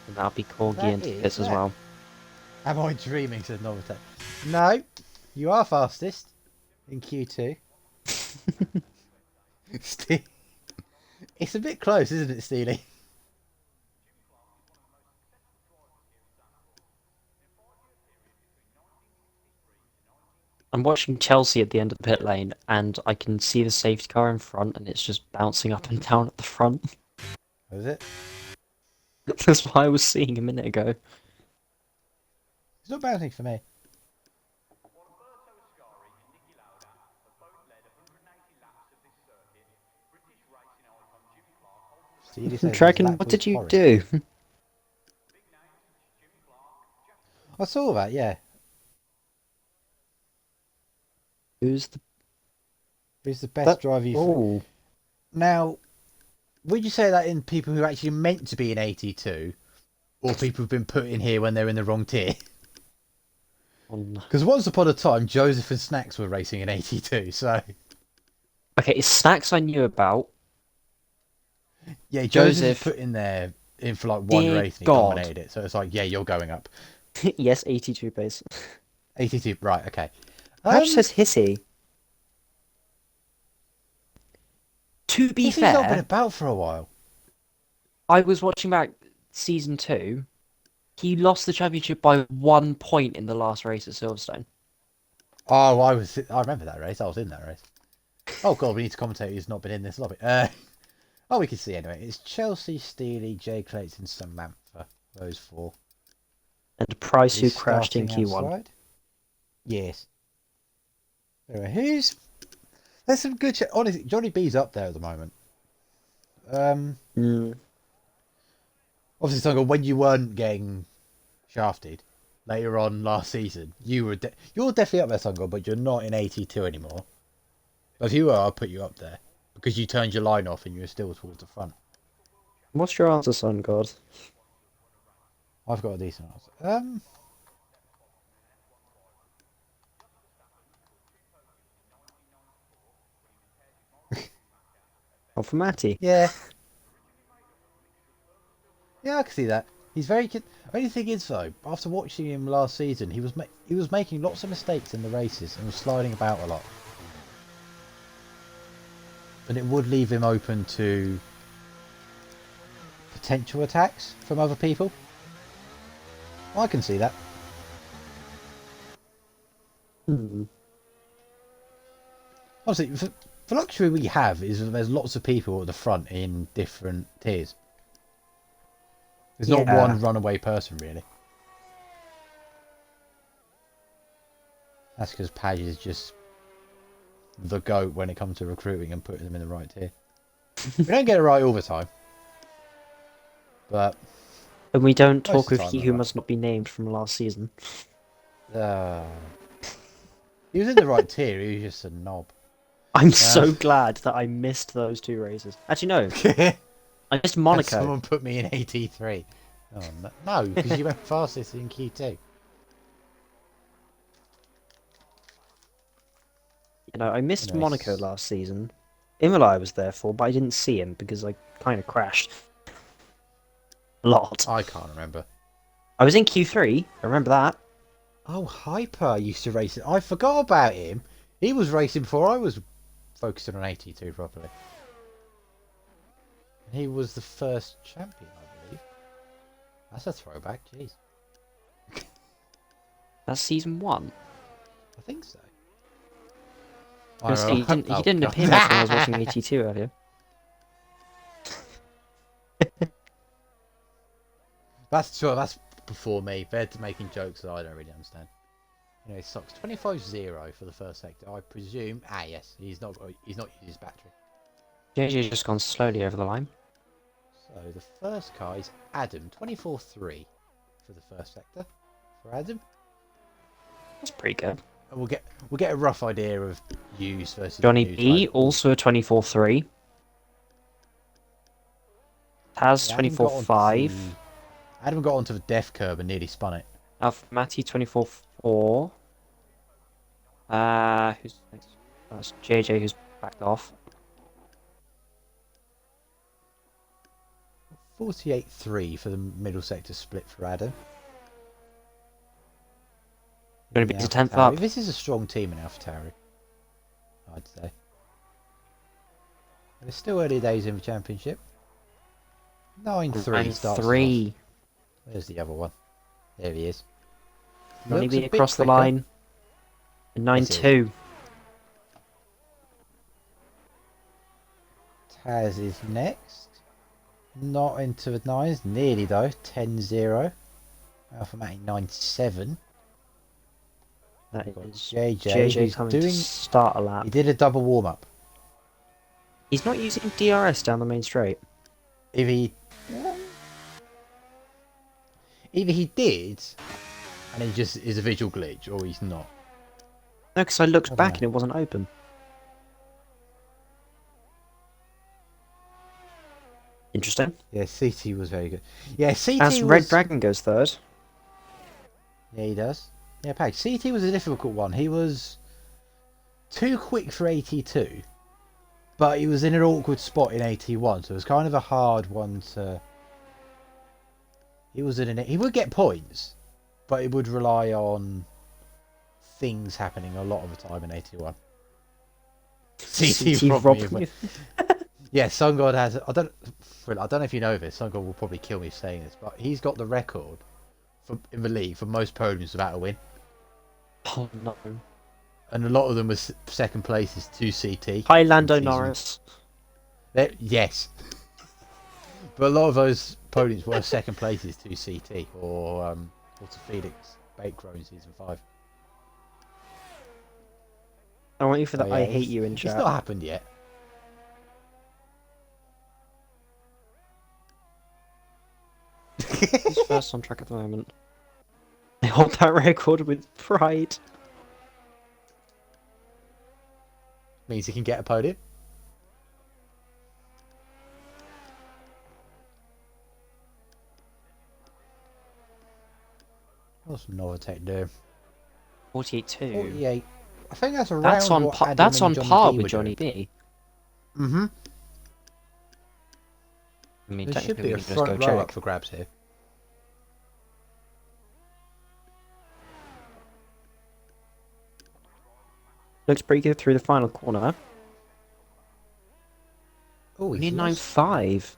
And that'll be Corgi That into is pits as that. well. Am I dreaming? Says Novotek. No, you are fastest in Q2. It's a bit close, isn't it, Steely? I'm watching Chelsea at the end of the pit lane, and I can see the safety car in front, and it's just bouncing up and down at the front. Was it? That's what I was seeing a minute ago. It's not bouncing for me. Dragon, what did you do? I saw that, yeah. Who's Who's the best driver you've... Oh. Now, would you say that in people who are actually meant to be in 82, or people who've been put in here when they're in the wrong tier? Because once upon a time, Joseph and Snacks were racing in 82, so... Okay, Snacks I knew about. Yeah, Joseph put in there for like one race and he dominated it. So it's like, yeah, you're going up. Yes, 82 pace. 82, right, okay. That just says Hissy. To be fair... Hissy's not been about for a while. I was watching back Season 2. He lost the championship by 1 point in the last race at Silverstone. Oh, I remember that race. I was in that race. Oh, God, we need to commentate who's not been in this lobby. Oh, we can see anyway. It's Chelsea, Steely, Jay Clayton, Samantha. Those four. And Price, who crashed in Q1. Outside? Yes. Anyway, there's some good... Honestly, Johnny B's up there at the moment. Obviously, Tonga, when you weren't getting shafted later on last season, you're definitely up there, Tonga, but you're not in 82 anymore. But if you were, I'll put you up there. Because you turned your line off and you were still towards the front. What's your answer, Sun God? I've got a decent answer. Oh, for Matty. Yeah. Yeah, I can see that. He's very... Only thing is, though, after watching him last season, he was making lots of mistakes in the races and was sliding about a lot. And it would leave him open to potential attacks from other people. I can see that. Honestly, the luxury we have is that there's lots of people at the front in different tiers. There's not one runaway person, really. That's because Page is just the GOAT when it comes to recruiting and putting them in the right tier. We don't get it right all the time. But... And we don't talk of He Who Must Not Be Named from last season. He was in the right tier, he was just a knob. I'm so glad that I missed those 2 races. Actually, no. I missed Monaco. And someone put me in 83. Oh, no, because you went fastest in Q2. You know, I missed Monaco last season. Imola I was there for, but I didn't see him because I kind of crashed. A lot. I can't remember. I was in Q3, I remember that. Oh, Hyper used to race it. I forgot about him. He was racing before I was focusing on 82 properly. And he was the first champion, I believe. That's a throwback, jeez. That's season 1. I think so. He didn't appear much when I was watching 82 earlier. That's true, that's before me. They're making jokes that I don't really understand. Anyway, Sox 25-0 for the first sector. I presume. Ah, yes, he's not used his battery. JJ's just gone slowly over the line. So the first car is Adam 24-3 for the first sector. For Adam, that's pretty good. and we'll get a rough idea of used versus Johnny new B type. also a 24-3. Taz 24-5. Adam got onto the death curb and nearly spun it. Matty 24-4. Who's next? That's JJ who's backed off. 48-3 for the middle sector split for Adam. Going to be the 10th up. This is a strong team in AlphaTauri, I'd say. It's still early days in the championship. 9-3 starts. 3. Where's the other one? There he is. Johnny Looks a B bit across the quicker. line. 9-2. Taz is next. Not into the nines, nearly though. 10-0. Alpha Matty 9-7. That We've got is JJ, who's coming doing. to start a lap. He did a double warm up. He's not using DRS down the main straight. Either he did, and he just is a visual glitch, or he's not. No, because I looked I don't back know. and it wasn't open. Interesting. Yeah, CT was very good. Yeah, CT As was. Red Dragon goes third. Yeah, he does. Yeah, Pag. CT was a difficult one. He was too quick for 82, but he was in an awkward spot in 81, so it was kind of a hard one to. He was in an. He would get points, but it would rely on things happening a lot of the time in 81. CT robbed me. Yeah, Sun God has. I don't know if you know this. Sun God will probably kill me saying this, but he's got the record in the league for most podiums without a win. Oh no. And a lot of them were second places to CT. Hi, Lando Norris. Yes. But a lot of those podiums were second places to CT or to Felix Bakero in season 5. I want you for the So, yeah, I hate you in chat. It's not happened yet. He's first on track at the moment. They hold that record with pride. Means he can get a podium. What's Novatech do? 48-2. 48. I think that's around. That's on what Adam that's and on Johnny par B with were Johnny doing. B. Mm-hmm. I mean, There should technically be we a can just go front row check. up for grabs here. Looks pretty good through the final corner. Oh, We he's need lost. 9-5.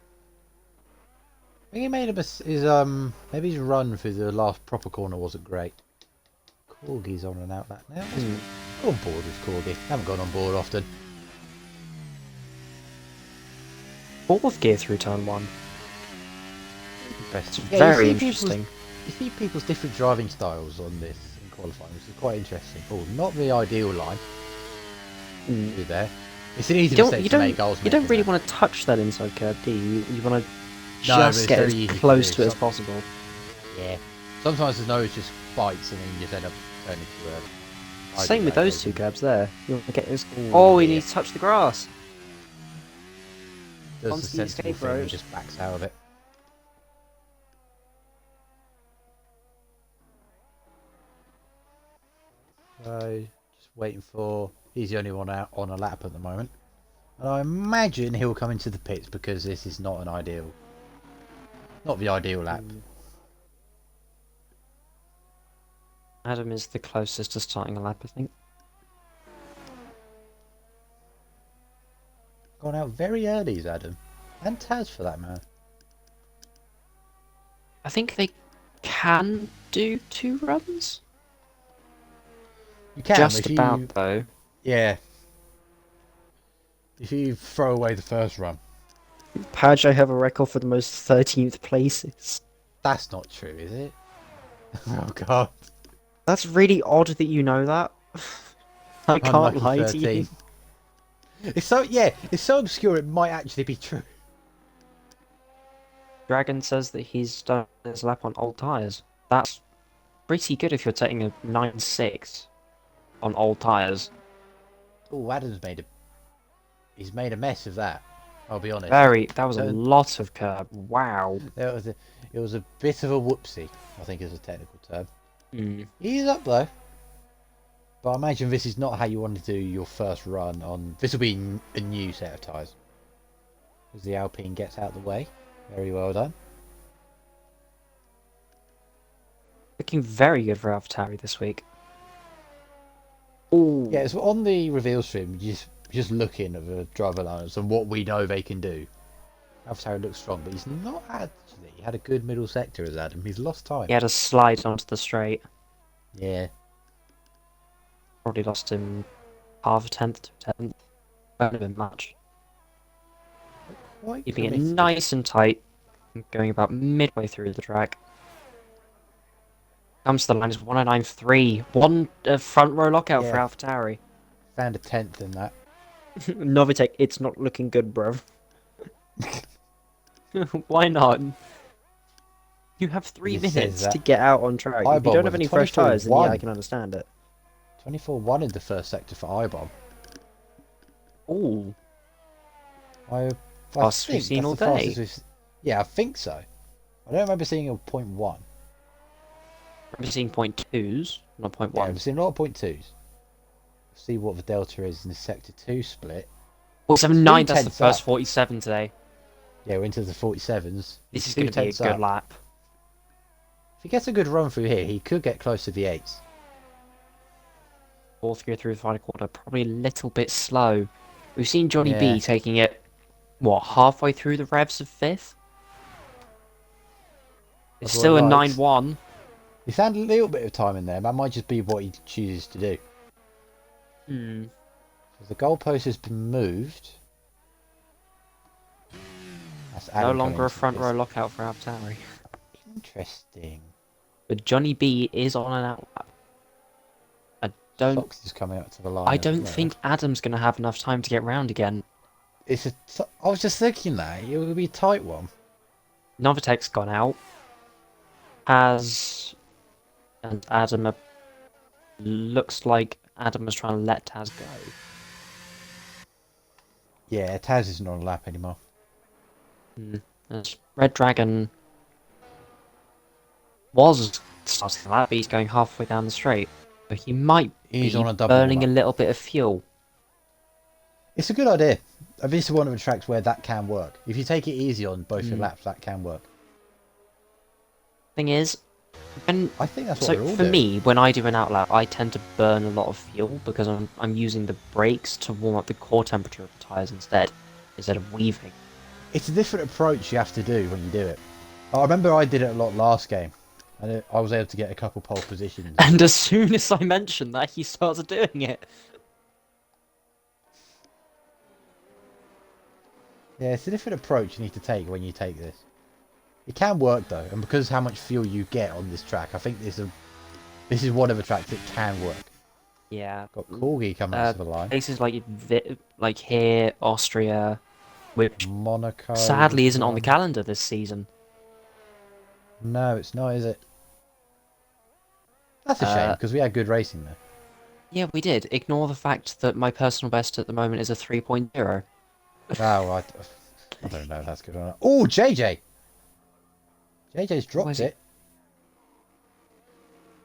I think he made maybe his run through the last proper corner wasn't great. Corgi's on and out that now. Go on board with Corgi. Haven't gone on board often. Fourth gear through turn 1. Best. Very interesting. You see people's different driving styles on this in qualifying, which is quite interesting. Oh, not the ideal line. Do there. It's an easy mistake to make. You don't really want to touch that inside curb, do you? You want to No, but just it's get very as easy to close do. to it as possible. Yeah. Sometimes the nose just bites and then you just end up turning to a. Same with those two curbs there. You want to get as... Ooh, Oh, he yeah. needs to touch the grass. Does onto the the sensible escape thing and road. just backs out of it. So, just waiting for. He's the only one out on a lap at the moment. And I imagine he'll come into the pits because this is not the ideal lap. Adam is the closest to starting a lap, I think. Gone out very early, is Adam. And Taz for that matter. I think they can do 2 runs. You can Just if about, you, though. yeah. If you throw away the first run. Pajo have a record for the most 13th places. That's not true, is it? Oh god. That's really odd that you know that. I can't Unlucky lie to 13. you. It's so obscure it might actually be true. Dragon says that he's done his lap on old tyres. That's pretty good if you're taking a 9.6 on old tyres. Oh, he's made a mess of that. I'll be honest. That was a lot of curb. Wow. It was a bit of a whoopsie, I think is a technical term. Mm. He's up though. But I imagine this is not how you want to do your first run on. This will be a new set of tyres. As the Alpine gets out of the way. Very well done. Looking very good for AlphaTauri this week. Ooh. Yeah, so on the reveal stream, just looking at the driver lineups and what we know they can do. AlphaTauri looks strong, but he's not actually had a good middle sector as Adam. He's lost time. He had a slide onto the straight. Yeah. Probably lost him half a tenth to a tenth. Won't have been much. Quite Keeping it committed. nice and tight. Going about midway through the track. Comes to the line is 109.3. One front row lockout for Yeah, AlphaTauri. found a 10th in that. Novitek, it's not looking good, bro. Why not? You have 3 It says minutes that to get out on track. If you ibomb don't was have a any fresh tyres, then yeah, I 24-1. can understand it. 24-1 in the first sector for ibomb. Ooh, I fastest we've think seen that's all the fastest day. Yeah, I think so. I don't remember seeing a 0.1. I've seen point twos, not point Yeah, ones. I've seen a lot of 0.2s. See what the delta is in the sector 2 split. 47.9, that's the 2 tenths first up. 47 today. Yeah, we're into the 47s. This is Two going to be a tenths good up. lap. If he gets a good run through here, he could get close to the 8s. Fourth gear through the final quarter, probably a little bit slow. We've seen Johnny Yeah. B taking it, what, halfway through the revs of 5th? It's That's what still he a likes. 9-1. He found a little bit of time in there. That might just be what he chooses to do. Hmm. So the goalpost has been moved. That's No Adam longer coming a into front this. row lockout for AlphaTauri. Interesting. But Johnny B is on an outlap. Sox is coming up to the line. I as don't well. think Adam's going to have enough time to get round again. I was just thinking that it will be a tight one. Novitek's gone out. And Adam looks like Adam was trying to let Taz go. Yeah, Taz isn't on a lap anymore. As Red Dragon was starting the lap, but he's going halfway down the straight. But he might He's be on a double burning a lap. little bit of fuel. It's a good idea. This is one of the tracks where that can work. If you take it easy on both your laps, that can work. Thing is, when I think that's what so they're all for doing. me, when I do an outlap, I tend to burn a lot of fuel because I'm using the brakes to warm up the core temperature of the tires instead of weaving. It's a different approach you have to do when you do it. I remember I did it a lot last game, and I was able to get a couple pole positions. And as soon as I mentioned that, he started doing it. Yeah, it's a different approach you need to take when you take this. It can work though, and because how much fuel you get on this track, I think this is one of the tracks that can work. Yeah. Got Corgi coming to the line. Places like here, Austria, which Monaco. sadly isn't on the calendar this season. No, it's not, is it? That's a shame because we had good racing there. Yeah, we did. Ignore the fact that my personal best at the moment is a 3.0. Oh, I don't know if that's good or not. Oh, JJ! JJ's dropped it.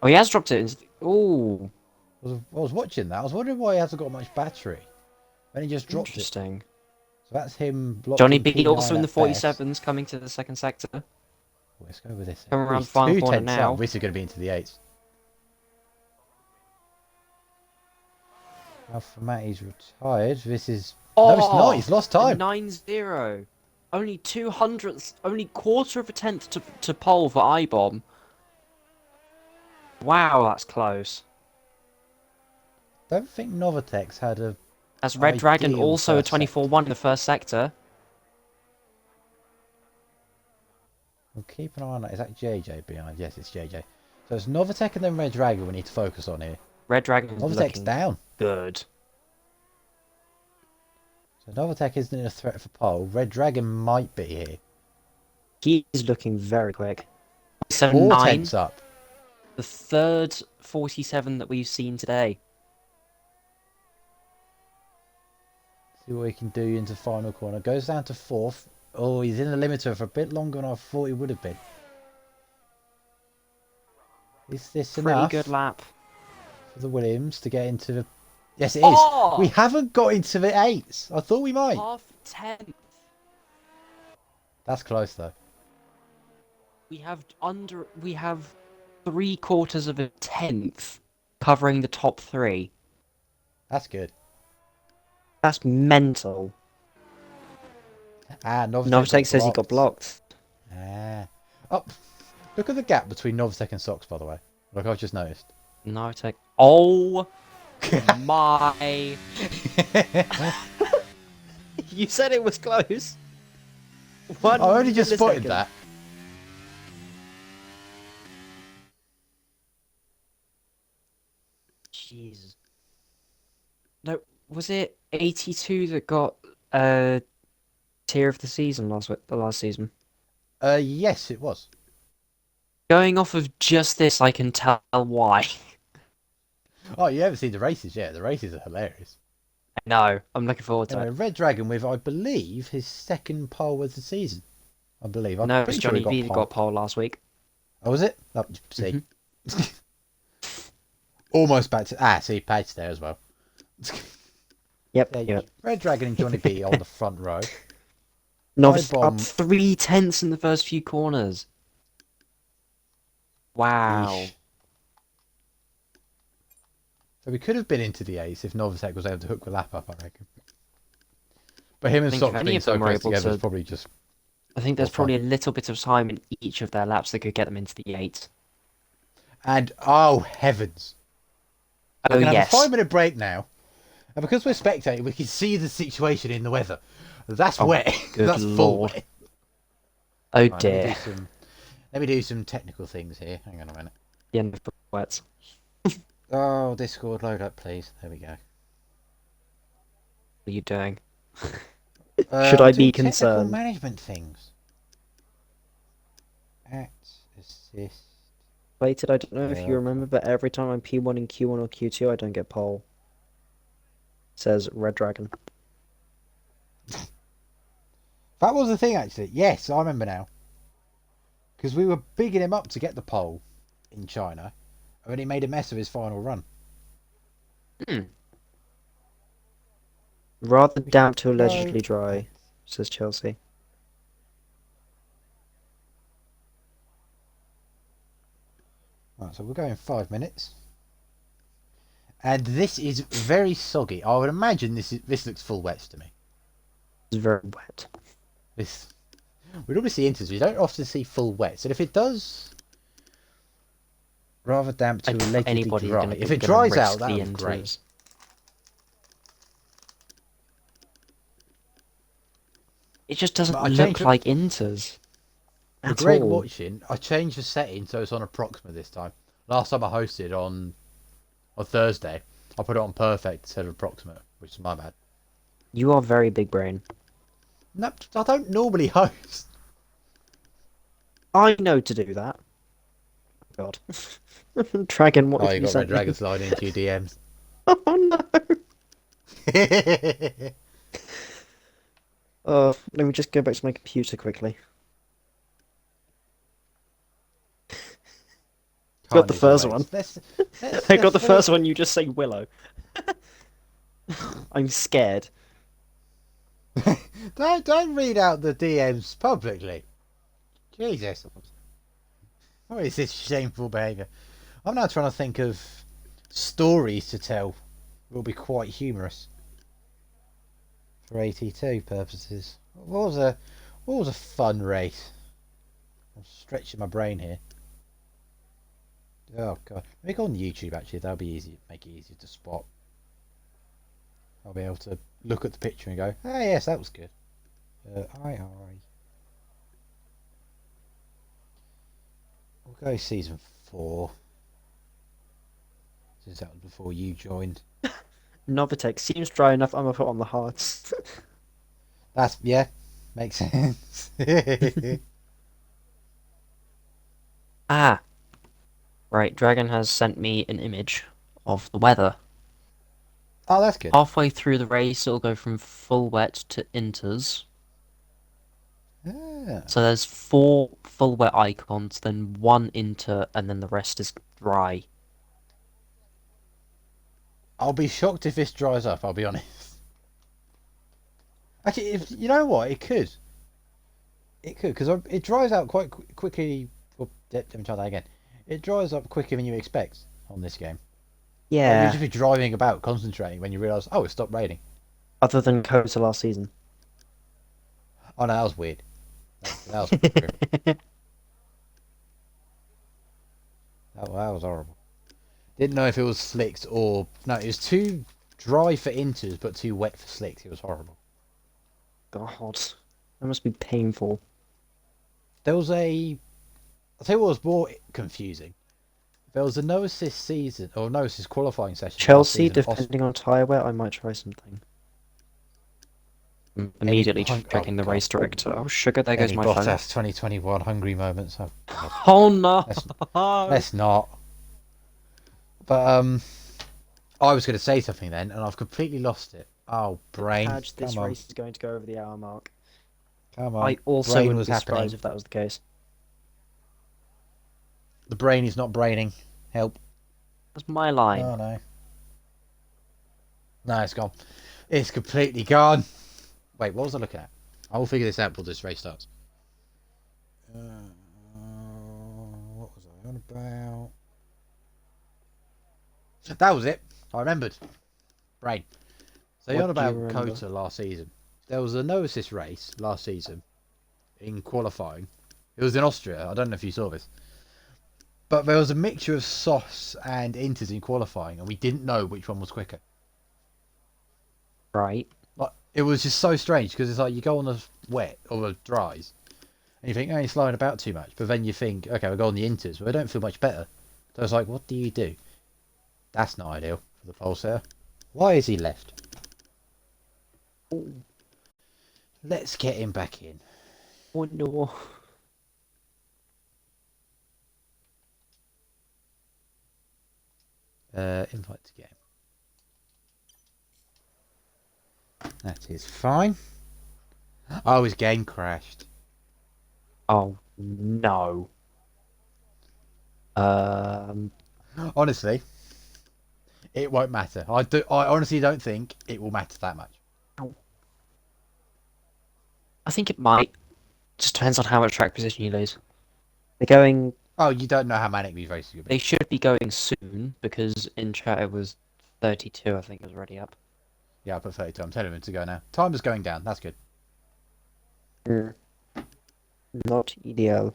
Oh, he has dropped it. Oh, I was watching that. I was wondering why he hasn't got much battery. Then he just dropped it. interesting. So that's him blocking Johnny B P9 also in the at best. 47s coming to the second sector. Let's go with this. Coming around He's final 2 corner tenths now. up. This is going to be into the 8s. Alpha Matty's retired. This is... Oh, no, it's not. He's lost time. 9-0. Only 200th, only quarter of a tenth to pole for ibomb. Wow, that's close. Don't think Novatek's had a... As Red Dragon ideal also a first sector. 24-1 in the first sector. We'll keep an eye on that. Is that JJ behind? Yes, it's JJ. So it's Novatek and then Red Dragon we need to focus on here. Red Dragon's Novatek's looking down. good. So Novatek isn't a threat for pole. Red Dragon might be here. He's looking very quick. 4 7-9. tenths up. The third 47 that we've seen today. See what he can do into final corner. Goes down to 4th. Oh, he's in the limiter for a bit longer than I thought he would have been. Is this Pretty enough good lap. for the Williams to get into the... Yes, it is. Oh! We haven't got into the 8s. I thought we might. Half tenth. That's close though. We have 3/4 of a tenth covering the top 3. That's good. That's mental. Ah, Novitek says he got blocked. Ah. Oh, look at the gap between Novitek and Sox, by the way. Like I've just noticed. Novitek. Oh My... You said it was close. I only just spotted millisecond. that. Jesus. No, was it 82 that got tier of the season last season? Yes, it was. Going off of just this, I can tell why. Oh, you haven't seen the races yet. The races are hilarious. No, I'm looking forward to Anyway, it. Red Dragon with, I believe, his second pole of the season. I believe. I'm No, it was pretty sure Johnny he got V that pole. got pole last week. Oh, was it? Oh, see. Almost back to... see, Page's there as well. Yep, Yeah, yep. Red Dragon and Johnny B on the front row. Novice up ibomb... 3/10 in the first few corners. Wow. Yeesh. So we could have been into the ace if Novosek was able to hook the lap up, I reckon. But him and think if Sox any being of so them were close able together is to- probably just... I think there's Well, fine. probably a little bit of time in each of their laps that could get them into the 8. And, oh, heavens. Oh, We're going to yes. have a 5-minute break now. And because we're spectating, we can see the situation in the weather. That's Oh, wet. good That's full lord. wet. Oh Right, dear. let me do some technical things here. Hang on a minute. The end of the wets. Oh, Discord, load up, please. There we go. What are you doing? Should I be Technical concerned? management things. At assist. Plated, I don't know if Yeah. you remember, but every time I'm P1 in Q1 or Q2, I don't get pole. Says Red Dragon. That was the thing, actually. Yes, I remember now. Because we were bigging him up to get the pole in China, and then he made a mess of his final run. Rather We damp to should allegedly go- dry, says Chelsea. Right, so we're going 5 minutes. And this is very soggy. I would imagine this looks full wets to me. It's very wet. This we normally see inters. We don't often see full wets, and if it does, rather damp to allegedly Anybody dry. gonna, If it gonna dries risk out, that the would be great. inters. It just doesn't But I look changed it- like inters. For At Greg all. watching, I changed the setting so it's on approximate this time. Last time I hosted on Thursday, I put it on perfect instead of approximate, which is my bad. You are very big brain. No, I don't normally host. I know to do that. God. Dragon, what Oh, have you you got sent Red Dragon me? sliding into your DMs. Oh no! Let me just go back to my computer quickly. Got the first one. I got the first one, you just say Willow. I'm scared. Don't read out the DMs publicly. Jesus. What is this shameful behaviour? I'm now trying to think of stories to tell. Will be quite humorous for 82 purposes. What was a fun race? I'm stretching my brain here. Oh god, let me go on YouTube actually. That'll be easy. Make it easier to spot. I'll be able to look at the picture and go, "Ah, yes, that was good." We'll go season 4. Since that was before you joined. Novatech seems dry enough. I'm gonna put on the hearts. That's makes sense. Ah, right. Dragon has sent me an image of the weather. Oh, that's good. Halfway through the race, it'll go from full wet to inters. Ah. So there's 4 full wet icons, then 1 inter, and then the rest is dry. I'll be shocked if this dries up. I'll be honest. Actually, if you know what, it could. It could because it dries out quite quickly. Well, let me try that again. It dries up quicker than you expect on this game. Like, Yeah, you'll just be driving about, concentrating when you realise, oh, it stopped raining. other than Kota last season. Oh no, that was weird. That was weird. That was horrible. Didn't know if it was slicks or... No, it was too dry for inters, but too wet for slicks. It was horrible. God, that must be painful. There was a... I'll tell you what was more confusing. There was a no assist season, or no assist qualifying session. Chelsea, depending on tyre wear, I might try something. Immediately checking the race director. Oh, sugar, there goes my phone. Bottas 2021 hungry moments. Oh, oh no! Let's not. But, I was going to say something then, and I've completely lost it. Oh, brain. This race is going to go over the hour mark. Come on. I also wouldn't be surprised if that was the case. The brain is not braining. Help. That's my line. Oh, no. No, it's gone. It's completely gone. Wait, what was I looking at? I will figure this out before this race starts. What was I on about? That was it. I remembered. Brain. So you're on about Kota last season. There was a no assist race last season in qualifying. It was in Austria. I don't know if you saw this. But there was a mixture of softs and inters in qualifying, and we didn't know which one was quicker. Right. Like, it was just so strange, because it's like you go on the wet or the dries, and you think, oh, you're slowing about too much. But then you think, okay, we'll go on the inters. Well, I don't feel much better. So it's like, what do you do? That's not ideal for the pulsar. Why is he left? Ooh. Let's get him back in. Oh no. Invite to game. That is fine. Oh, his game crashed. Oh no. Honestly, it won't matter. I honestly don't think it will matter that much. I think it might. Just depends on how much track position you lose. They're going. Oh, you don't know how manic these races will be. They should be going soon because in chat it was 32. I think it was already up. Yeah, I put 32. I'm telling him to go now. Time is going down. That's good. Not ideal.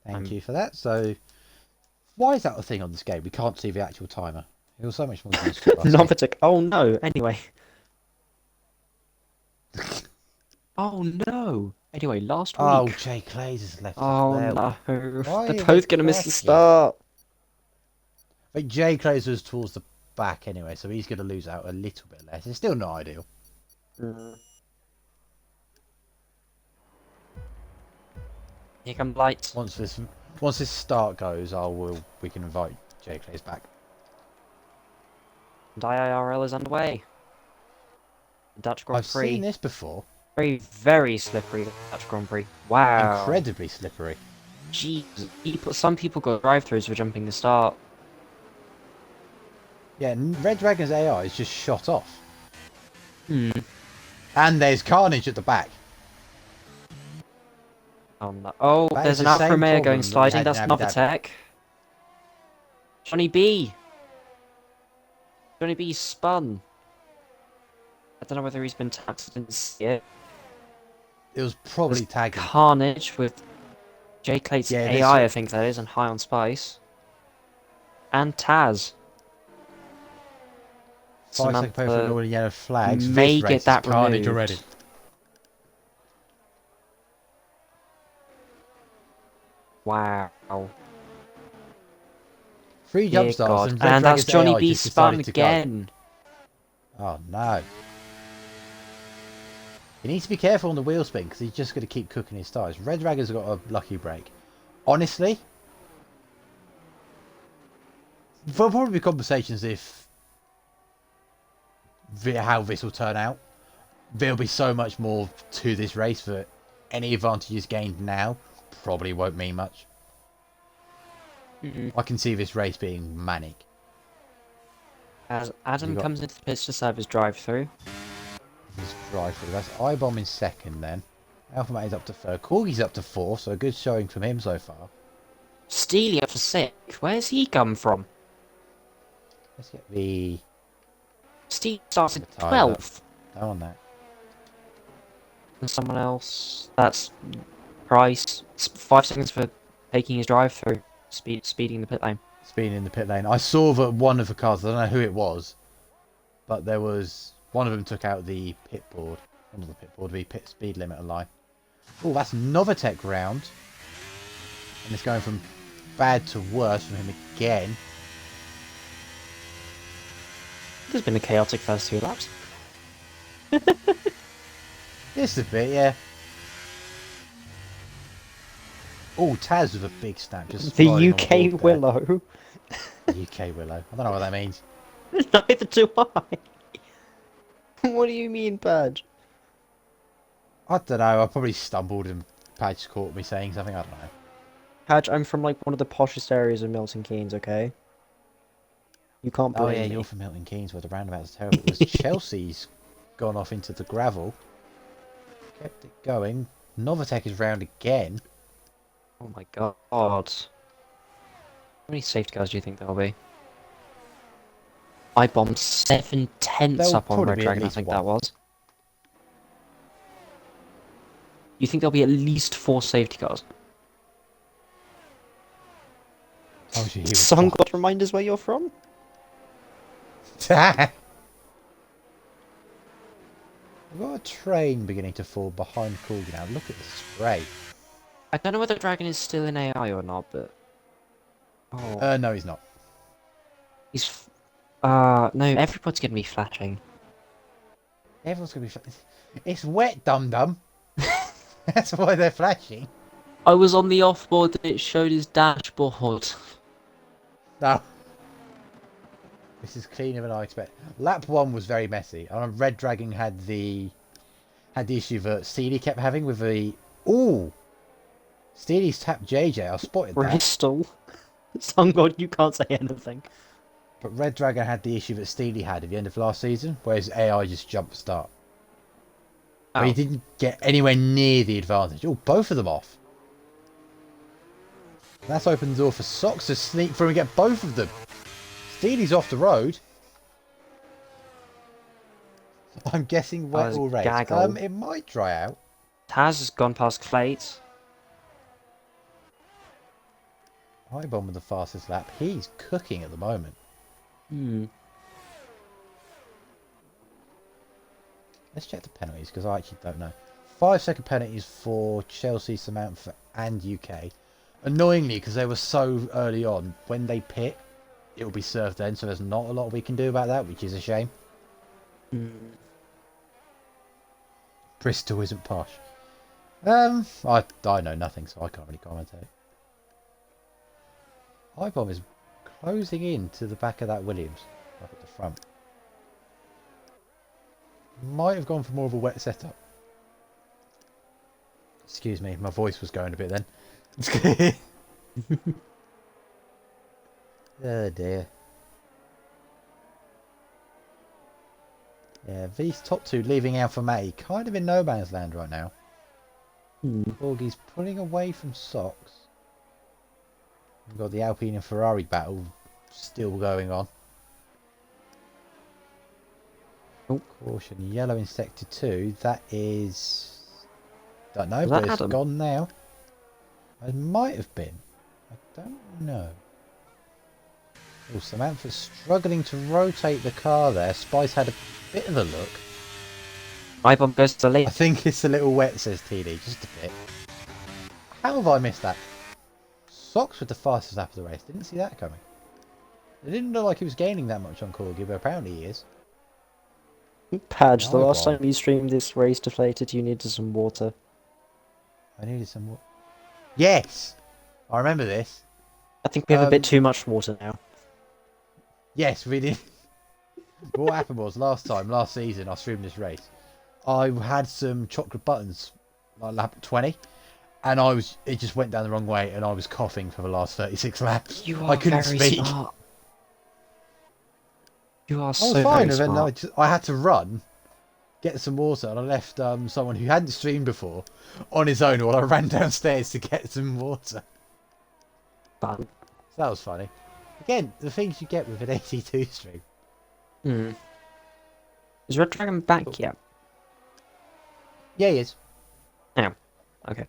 Thank you for that. So, why is that a thing on this game? We can't see the actual timer. It was so much more useful. Novatic. Oh no. Anyway. Oh no. Anyway, last week. Oh, Jay Clays has left. Oh there. no. Why They're both gonna miss the start. I think Jay Clays was towards the back anyway, so he's gonna lose out a little bit less. It's still not ideal. Here come lights. Once this start goes, we can invite Jay Clays back. And IIRL is underway. Dutch Grand Prix. I've seen this before. Very, very slippery Dutch Grand Prix. Wow. Incredibly slippery. Jeez. Some people got drive-throughs for jumping the start. Yeah, Red Dragon's AI is just shot off. Hmm. And there's carnage at the back. Oh, no. Oh, there's an Alfa Romeo going sliding. That's Novatec. Johnny B. Johnny B spun. I don't know whether he's been tagged. I didn't see it. It was probably tagged. Carnage with J Clay's AI, I think that is, and High on Spice. And Taz. 5 second pay for all the yellow flags. May get that carnage removed already. Wow. 3 jump starts and that's Johnny B spun again. Oh no. He needs to be careful on the wheel spin because he's just going to keep cooking his tyres. Red Dragon's got a lucky break. Honestly, there'll probably be conversations if how this will turn out. There'll be so much more to this race that any advantages gained now probably won't mean much. I can see this race being manic. As Adam comes into the pits to serve his drive-through. His drive-through. That's ibomb in second then. Alpha Mate is up to third. Corgi's up to fourth, so a good showing from him so far. Steely up to sixth. Where's he come from? Let's get the... Steve started 12th. Down on that. And someone else. That's Price. 5 seconds for taking his drive-through. Speeding the pit lane. speeding in the pit lane. I saw that one of the cars, I don't know who it was, but there was one of them took out the pit board. Not the pit board, the pit speed limiter line. Oh, that's Novatech round. And it's going from bad to worse from him again. There's been a chaotic first 2 laps. Just a bit, yeah. Oh, Taz with a big snap. Just The riding on UK board Willow. there. UK Willow. I don't know what that means. Neither do I. What do you mean, Badge? I don't know. I probably stumbled and Padge caught me saying something. I don't know. Badge, I'm from like one of the poshest areas of Milton Keynes, okay? You can't blame Oh yeah, me. you're from Milton Keynes where the roundabout's terrible. It was Chelsea's gone off into the gravel. Kept it going. Novatech is round again. Oh my god. How many safety cars do you think there'll be? I bombed 7/10 There'll up on probably Red be at Dragon, I least think one. that was. You think there'll be at least 4 safety cars? Oh, gee, he was Some God remind us where you're from? I've got a train beginning to fall behind Corgi now. Look at the spray. I don't know whether Dragon is still in AI or not, but... Oh, No, he's not. he's... no, everybody's gonna be flashing. Everyone's gonna be. It's wet, dum dum. That's why they're flashing. I was on the off-board and it showed his dashboard. No. This is cleaner than I expect. Lap 1 was very messy. And Red Dragon had the issue that Steely kept having with the. Ooh! Steely's tapped JJ. I spotted that. Bristol. Some God, you can't say anything. But Red Dragon had the issue that Steely had at the end of last season, whereas AI just jumped start. But he didn't get anywhere near the advantage. Oh, both of them off. That's opened the door for Sox to sneak through and get both of them. Steely's off the road. I'm guessing wet or race. It might dry out. Taz has gone past Clates. ibomb with the fastest lap. He's cooking at the moment. Let's check the penalties because I actually don't know. 5-second penalties for Chelsea, Samantha and UK. Annoyingly, because they were so early on, when they pit, it will be served then, so there's not a lot we can do about that, which is a shame. Bristol isn't posh. I know nothing, so I can't really commentate. ibomb is closing in to the back of that Williams, up at the front. Might have gone for more of a wet setup. Excuse me, my voice was going a bit then. Oh dear. Yeah, these top two leaving Alpha Matty kind of in no man's land right now. Borgie's pulling away from Sox. We've got the Alpine and Ferrari battle still going on. Oh, caution. Yellow in sector 2. That is... Don't know, but it's gone now. It might have been. I don't know. Oh, Samantha's struggling to rotate the car there. Spice had a bit of a look. ibomb goes to the lead. I think it's a little wet, says TD. Just a bit. How have I missed that? Sox with the fastest lap of the race. Didn't see that coming. It didn't look like he was gaining that much on Corgi, but apparently he is. Padge, the last time you streamed this race deflated, you needed some water. I needed some water. Yes! I remember this. I think we have a bit too much water now. Yes, we did. What happened was, last season, I streamed this race. I had some chocolate buttons, like lap 20, and it just went down the wrong way, and I was coughing for the last 36 laps. I couldn't speak. Smart. You are so fine, very smart. I had to run, get some water, and I left someone who hadn't streamed before on his own while I ran downstairs to get some water. Fun. So that was funny. Again, the things you get with an 82 stream. Is Red Dragon back yet? Yeah, he is. Oh, okay.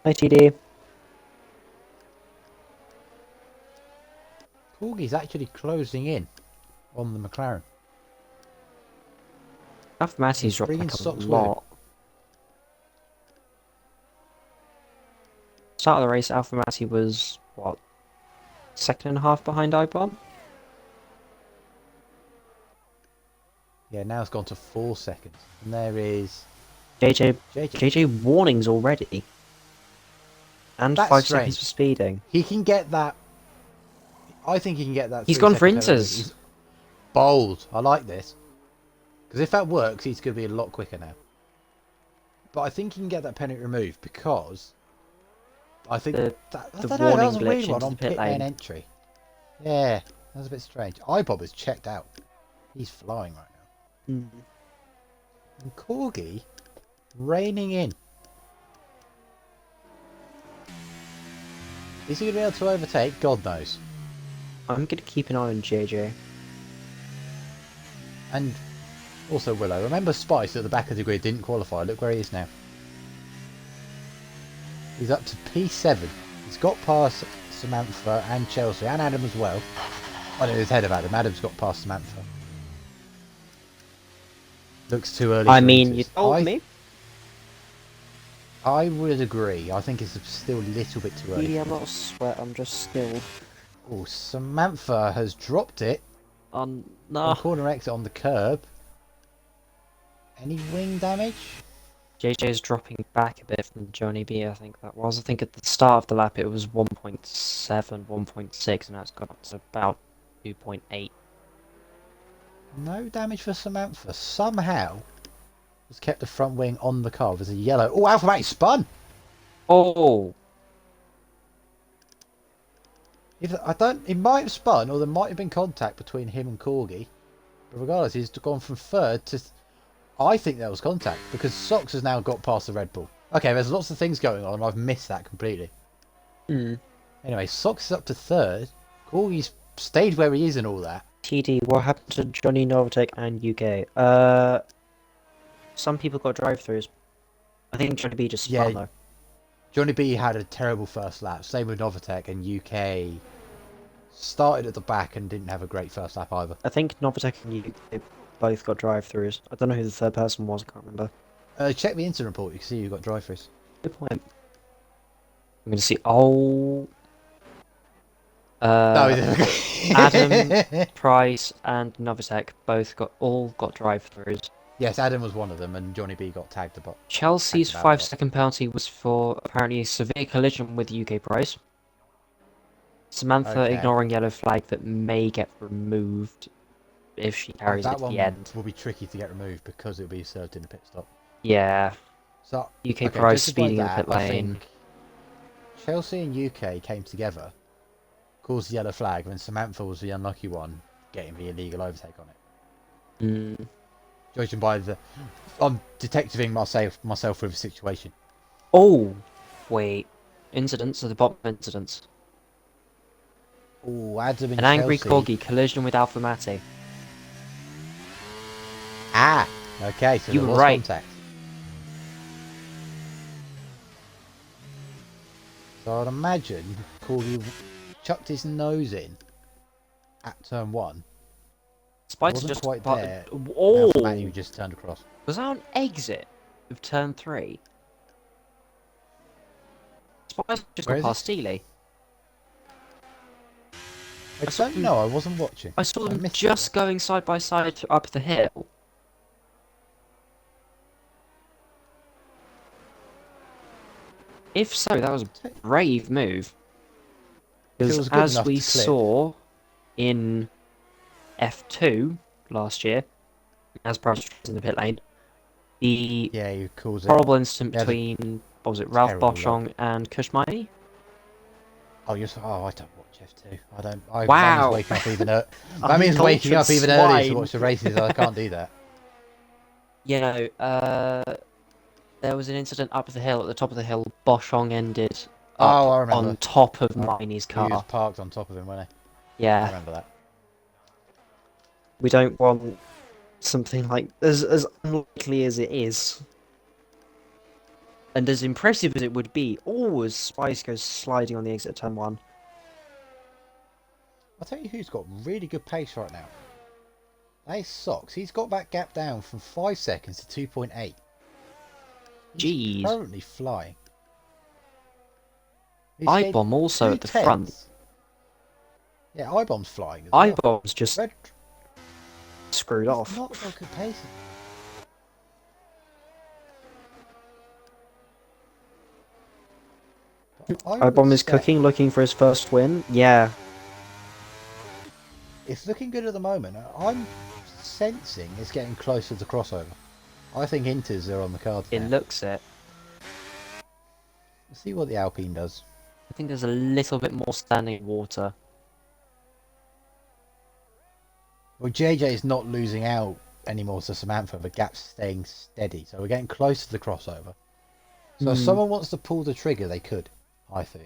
Hi, TD. Corgi's actually closing in on the McLaren. Alpha Matti's dropped bringing back a Sox with lot. Start of the race, Alpha Matti was, what, second and a half behind ibomb? Yeah, now it's gone to 4 seconds. And there is JJ warnings already. And That's 5 strange. seconds for speeding. He can get that. I think he can get that. He's 3 gone for second penalty. inters. He's bold. I like this. Because if that works, he's going to be a lot quicker now. But I think he can get that penalty removed because I think the that warning was a weird glitch one into on the pit pit lane lane. entry. Yeah, that was a bit strange. iBob is checked out. He's flying right now. Mm. And Corgi reining in. Is he going to be able to overtake? God knows. I'm going to keep an eye on JJ. And also Willow. Remember Spice at the back of the grid didn't qualify. Look where he is now. He's up to P7. He's got past Samantha and Chelsea and Adam as well. I know he's ahead of Adam. Adam's got past Samantha. Looks too early. I for mean, inters. you told me. I would agree. I think it's still a little bit too early. Really, I'm not a sweat, I'm just still. Oh, Samantha has dropped it. No. On corner exit on the curb. Any wing damage? JJ's dropping back a bit from Johnny B, I think that was. I think at the start of the lap it was 1.7, 1.6, and now it's got up to about 2.8. No damage for Samantha. Somehow has kept the front wing on the car. There's a yellow. Oh, Alpha Mate spun! Oh! It might have spun, or there might have been contact between him and Corgi. But regardless, he's gone from third to. I think there was contact because Sox has now got past the Red Bull. Okay, there's lots of things going on, and I've missed that completely. Anyway, Sox is up to third. Corgi's stayed where he is and all that. TD, what happened to Johnny Novatek and UK? Some people got drive-throughs. I think Johnny B just spun though. Johnny B had a terrible first lap. Same with Novatek, and UK started at the back and didn't have a great first lap either. I think Novatek and UK both got drive-throughs. I don't know who the third person was, I can't remember. Check the incident report, you can see you got drive-throughs. Good point. I'm going to see... Oh... No, Adam, Price, and Novatek both all got drive-throughs. Yes, Adam was one of them, and Johnny B got tagged about. Chelsea's 5-second penalty was for apparently a severe collision with UK Price. Samantha ignoring yellow flag that may get removed if she carries it to the end. That one will be tricky to get removed because it'll be served in the pit stop. Yeah. So UK Price speeding in the pit lane. Chelsea and UK came together, caused the yellow flag, and Samantha was the unlucky one getting the illegal overtake on it. Judging by the... I'm detectiving myself with the situation. Oh! Wait. Incidents are the bottom incidents. Oh, Adam and An angry Chelsea. Corgi collision with Alpha Matti. Ah! Okay, so you there were was right. contact. So I'd imagine Corgi chucked his nose in at turn 1. Spice wasn't just quite there. Oh! Matthew just turned across. Was that on exit of turn 3? Spice just got past Steely. I don't know, I wasn't watching. I saw them just going side by side up the hill. If so, that was a brave move. Because as we saw in F2 last year, as Price was in the pit lane, the horrible incident between, what was it, Ralph Boschong and Kushmani? Oh, I don't watch F2. I don't. Wow. That means waking up even that means waking up even early to watch the races. I can't do that. You know, there was an incident up the hill. At the top of the hill, Boschong ended up I remember. on top of Miney's car. He was parked on top of him, wasn't he? Yeah. I remember that. We don't want something like as unlikely as it is, and as impressive as it would be. As Spice goes sliding on the exit at turn 1. I'll tell you who's got really good pace right now. That is Sox. He's got that gap down from 5 seconds to 2.8. He's Jeez. currently flying. He's Ibomb also at the front. Yeah, ibomb's flying as well. Ibomb's just screwed off. Not got good pace. Ibomb is cooking, looking for his first win. Yeah. It's looking good at the moment. I'm sensing it's getting closer to crossover. I think Inters are on the cards now. It looks it. Let's see what the Alpine does. I think there's a little bit more standing water. Well, JJ is not losing out anymore to Samantha. The gap's staying steady. So we're getting close to the crossover. So if someone wants to pull the trigger, they could, I feel.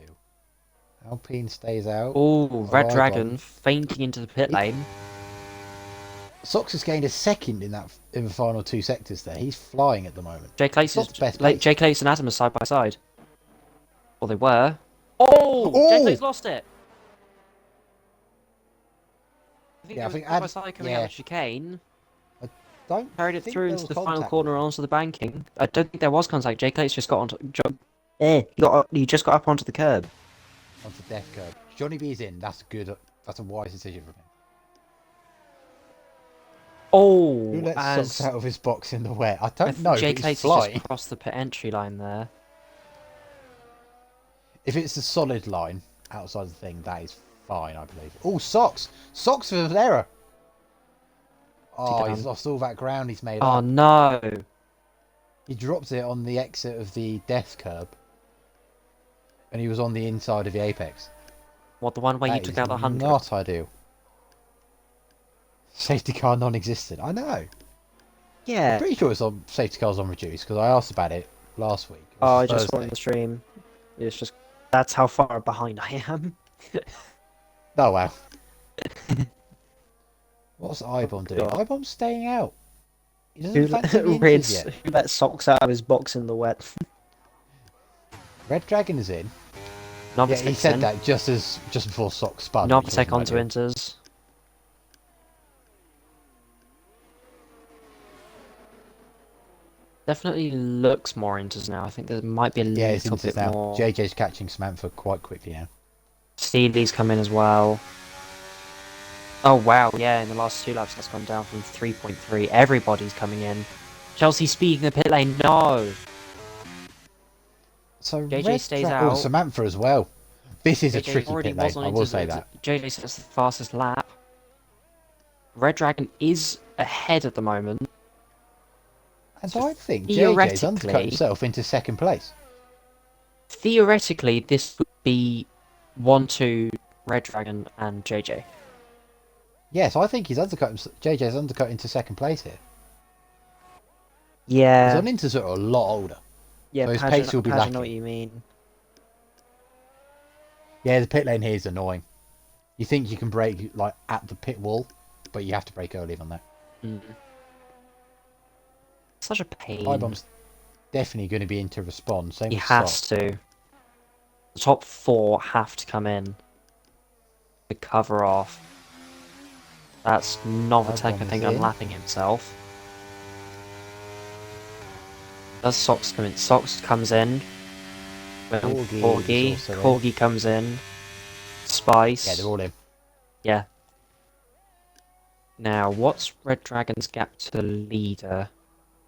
Alpine stays out. Oh, Red Dragon fainting into the pit lane. Sox has gained a second in the final 2 sectors there. He's flying at the moment. Jake Lace and Adam are side by side. Well, they were. Oh! Jake Lace lost it! I think side by side coming out of chicane. Carried it through into the final corner onto the banking. I don't think there was contact. Jake Lace just got onto... he just got up onto the curb. Onto the death curb. Johnny B's in. That's good. That's a wise decision from him. Oh, who lets Sox out of his box in the wet? I don't know. Jake Lace just crossed the pit entry line there. If it's a solid line outside the thing, that is fine, I believe. Oh, Sox! Sox with an error! Oh, he's lost all that ground he's made up. Oh, no! He dropped it on the exit of the death curb. And he was on the inside of the apex. What, the one where you took out the 100? Not ideal. Safety car non-existent. I know. Yeah. I'm pretty sure it's on safety cars on reduced because I asked about it last week. Oh, I just saw it in the stream. It's just that's how far behind I am. Oh wow. What's Ibomb doing? Ibomb's staying out. He doesn't fancy the Inters yet. Who let Sox out of his box in the wet? Red Dragon is in. Novitek he said that just before Sox spun. Novitek onto Inters. Definitely looks more Inters now. I think there might be a little bit now. more. JJ's catching Samantha quite quickly now. Steely's come in as well. Oh wow, yeah, in the last 2 laps that's gone down from 3.3. Everybody's coming in. Chelsea speeding the pit lane, no! So JJ stays out. Oh, Samantha as well. This is a tricky pit lane, I will say that. JJ sets the fastest lap. Red Dragon is ahead at the moment. And so I think JJ's undercut himself into second place. Theoretically, this would be 1-2 Red Dragon and JJ. Yes, I think he's undercut. JJ's undercut into second place here. Yeah. His Inters are a lot older. Yeah, so his pace will be lacking. I know what you mean. Yeah, the pit lane here is annoying. You think you can brake like at the pit wall, but you have to brake early on that. Such a pain. Ibomb's definitely going to be in to respond. Same he with has Sox. to. The top 4 have to come in to cover off. That's Novitek, I think, unlapping himself. Does Sox come in? Sox comes in. Corgi comes in. Spice. Yeah, they're all in. Yeah. Now, what's Red Dragon's gap to the leader?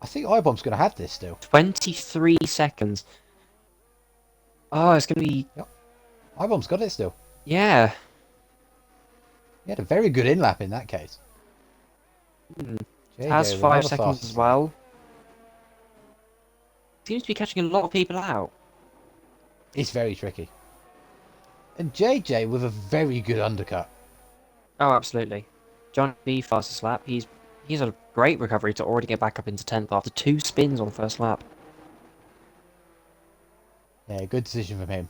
I think Ibomb's going to have this still. 23 seconds. Oh, it's going to be... Yep. Ibomb's got it still. Yeah. He had a very good in-lap in that case. Has 5 seconds as well. Seems to be catching a lot of people out. It's very tricky. And JJ with a very good undercut. Oh, absolutely. John B, fastest lap. He's a great recovery to already get back up into 10th after 2 spins on the first lap. Yeah, good decision from him.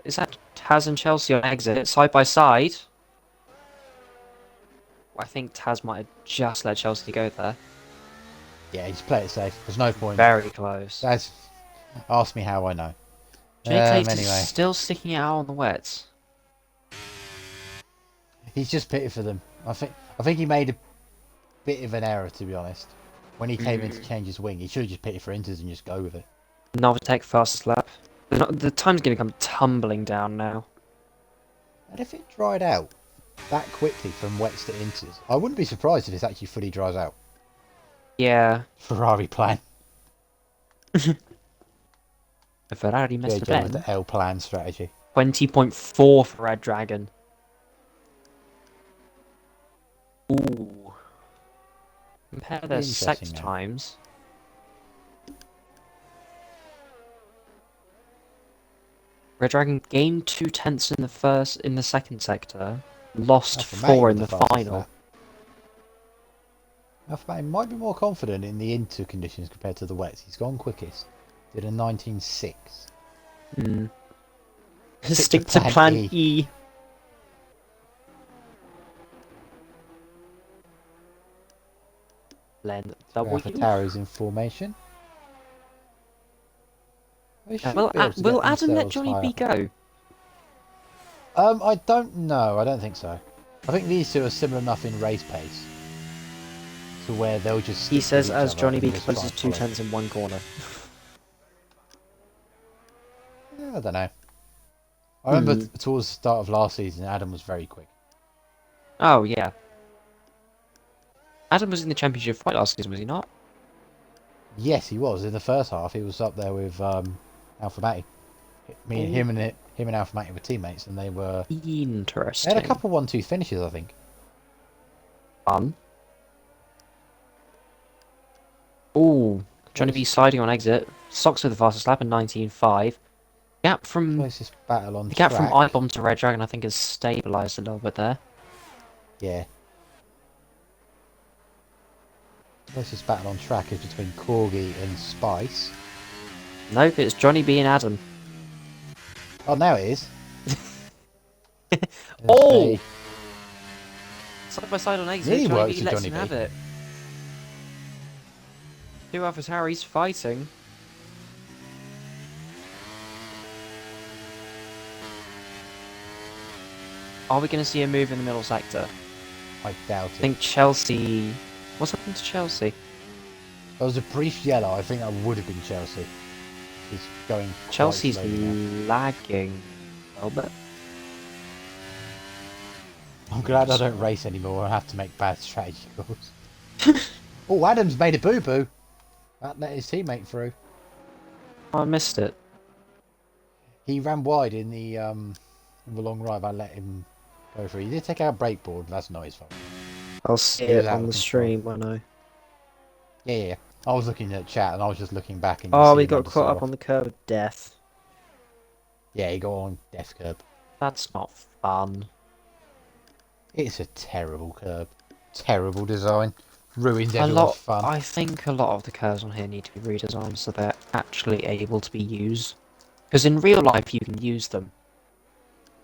Is that Taz and Chelsea on exit, side by side? I think Taz might have just let Chelsea go there. Yeah, just play it safe. There's no point. Very close. Ask me how I know. Anyway, still sticking it out on the wets. he's just pitted for them. I think he made a bit of an error, to be honest. When he came in to change his wing, he should have just pitted for inters and just go with it. Novatech fastest lap. The time's going to come tumbling down now. And if it dried out that quickly from wets to inters, I wouldn't be surprised if this actually fully dries out. Yeah. Ferrari plan. Ferrari messed JJ up with the L plan strategy. 20.4 for Red Dragon. Ooh. Compare their sector times. Red Dragon gained 2/10 in the second sector, lost 4 in the final. Alpha might be more confident in the inter conditions compared to the wets. He's gone quickest. Did a 19.6. Stick to plan E. Blend W. AlphaTauri's in formation. Will Adam let Johnny B go? I don't know. I don't think so. I think these two are similar enough in race pace to where they'll just. He says as Johnny B closes 2/10 in one corner. Yeah, I don't know. I remember towards the start of last season, Adam was very quick. Oh yeah. Adam was in the championship fight last season, was he not? Yes, he was. In the first half, he was up there with Alpha Matty. Him and Alpha Matty were teammates, and they were interesting. They had a couple 1-2 finishes, I think. Ooh, Johnny B sliding on exit. Sox with the fastest lap in 19.5. Gap from Closest battle on the gap track. from ibomb to Red Dragon, I think, has stabilised a little bit there. Yeah. Closest battle on track is between Corgi and Spice. Nope, it's Johnny B and Adam. Oh, now it is. Oh! Side by side on exit, Really Johnny works B for lets Johnny him B. have it. Two AlphaTauris fighting. Are we going to see a move in the middle sector? I doubt it. I think Chelsea... What's happened to Chelsea? There was a brief yellow. I think that would have been Chelsea. He's going. Chelsea's lagging a little bit. I'm glad I don't race anymore. I have to make bad strategy calls. Oh, Adams made a boo-boo. That let his teammate through. Oh, I missed it. He ran wide in the long drive. I let him go through. He did take out brake board. That's not his fault. I'll see it on the stream when I... Yeah. I was looking at chat and I was just looking back. And oh, we got caught up on the curb of death. Yeah, he got on death curb. That's not fun. It's a terrible curb. Terrible design. Ruined everyone's fun. I think a lot of the curves on here need to be redesigned so they're actually able to be used. Because in real life you can use them.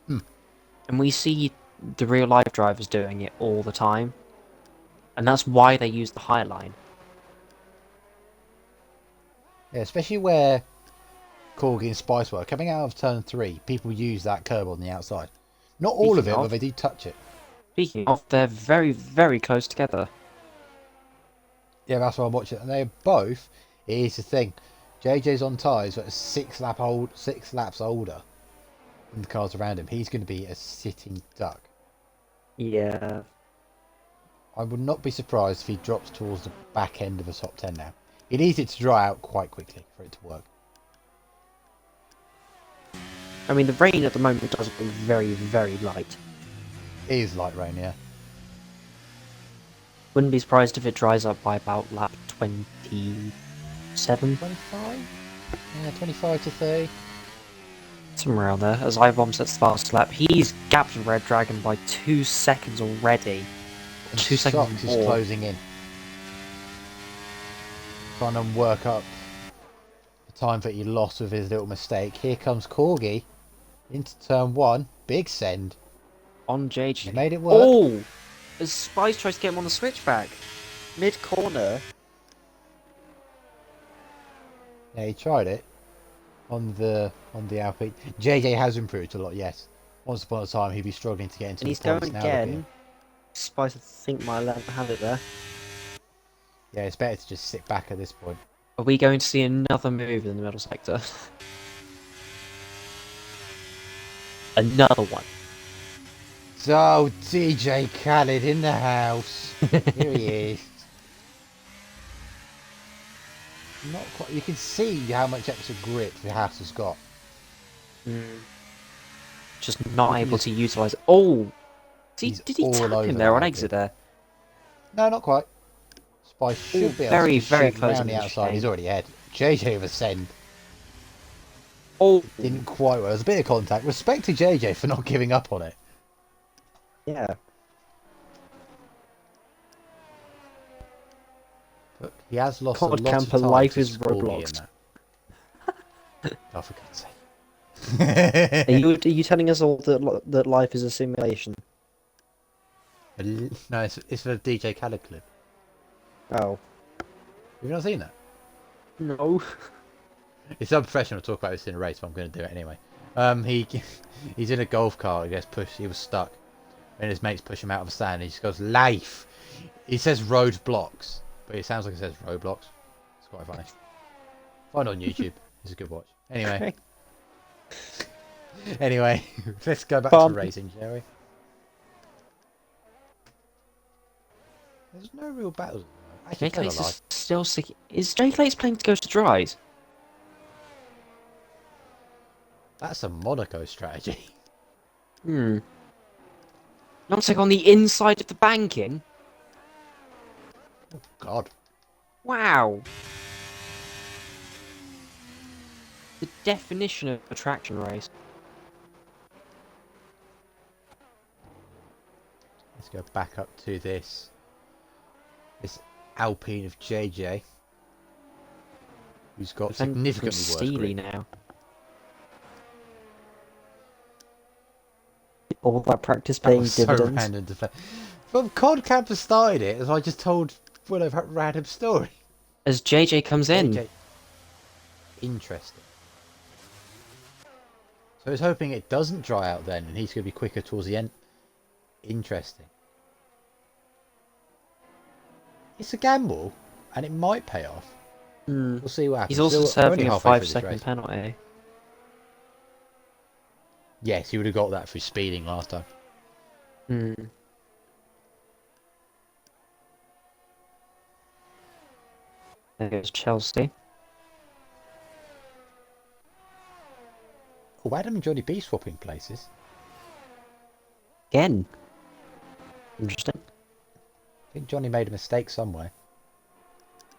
And we see the real life drivers doing it all the time. And that's why they use the high line. Yeah, especially where Corgi and Spice were. Coming out of turn 3, people use that curb on the outside. Not all of it, but they do touch it. Speaking of, they're very, very close together. Yeah, that's why I'm watching. And they're both. Here's the thing: JJ's on tyres, but 6 laps older than the cars around him. He's going to be a sitting duck. Yeah. I would not be surprised if he drops towards the back end of the top 10 now. He needs it to dry out quite quickly for it to work. I mean, the rain at the moment does look very, very light. It is light rain, yeah. Wouldn't be surprised if it dries up by about lap 27? 25? Yeah, 25 to 30. Somewhere around there, as ibomb sets the fastest lap. He's gapped Red Dragon by 2 seconds already. And 2 seconds Sox is closing in. Trying to work up the time that he lost with his little mistake. Here comes Corgi into turn 1. Big send. On JJ. He made it work. Oh! As Spice tries to get him on the switchback. Mid-corner. Yeah, he tried it. on the Alpine. JJ has improved a lot, yes. Once upon a time, he'd be struggling to get into And the he's going points. Now look at him. again. Spice, I think, might let him have it there. Yeah, it's better to just sit back at this point. Are we going to see another move in the middle sector? Another one. So, DJ Khaled in the house. Here he is. Not quite. You can see how much extra grip the house has got. Just not You can able just- to utilise it. Oh! He's Did he all tap over him the there on Alpine. exit there? No, not quite. Spice should be able very, to very shoot close around the on the outside. He's chicane. already ahead. JJ with a send. Oh! Didn't quite work. There's a bit of contact. Respect to JJ for not giving up on it. Yeah. But he has lost a COD lot camper of time life to is Scorby in Roblox. that. Oh, for God's sake. Are you telling us all that life is a simulation? No, it's for the DJ Khaled clip. Oh. Have you not seen that? No. It's unprofessional to talk about this in a race, but I'm going to do it anyway. He's in a golf cart. He gets pushed. He was stuck, and his mates push him out of the stand. And he just goes, "Life." He says roadblocks, but it sounds like it says Roblox. It's quite funny. Find it on YouTube. It's a good watch. Anyway, anyway, let's go back to racing, shall we? There's no real battles. Actually, J-Clates is still sick. Is J-Clates playing to go to dries? That's a Monaco strategy. Not like on the inside of the banking? Oh, God. Wow. The definition of a traction race. Let's go back up to this Alpine of JJ, who's got significantly worse Steely grip. now. All that practice paying So dividends. random to play. Well, COD Camper started it as I just told Willow a random story. As JJ comes in. JJ. Interesting. So I was hoping it doesn't dry out then, and he's going to be quicker towards the end. Interesting. It's a gamble, and it might pay off. We'll see what happens. He's also Still, we're only serving a halfway through this 5-second race. penalty. Yes, he would have got that through speeding last time. There goes Chelsea. Oh, Adam and Johnny B swapping places. Again. Interesting. I think Johnny made a mistake somewhere.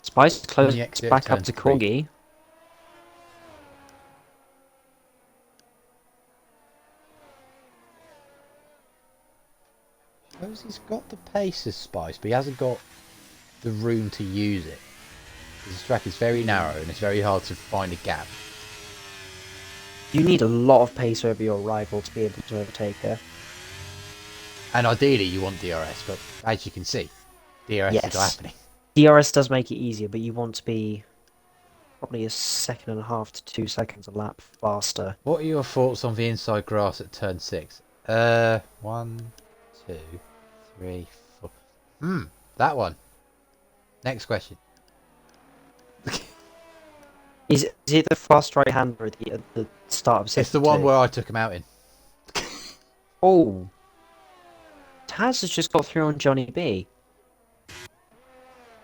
Spice close On the exit of back up turn to 3. Corgi. Suppose he's got the pace as Spice, but he hasn't got the room to use it. This track is very narrow and it's very hard to find a gap. You need a lot of pace over your rival to be able to overtake her. And ideally you want DRS, but as you can see, DRS is not happening. DRS does make it easier, but you want to be probably 1.5 to 2 seconds a lap faster. What are your thoughts on the inside grass at turn 6? 1, 2, 3, 4. That one. Next question. Is it the fast right hander at the start of It's the one where I took him out in. Oh. Taz has just got through on Johnny B.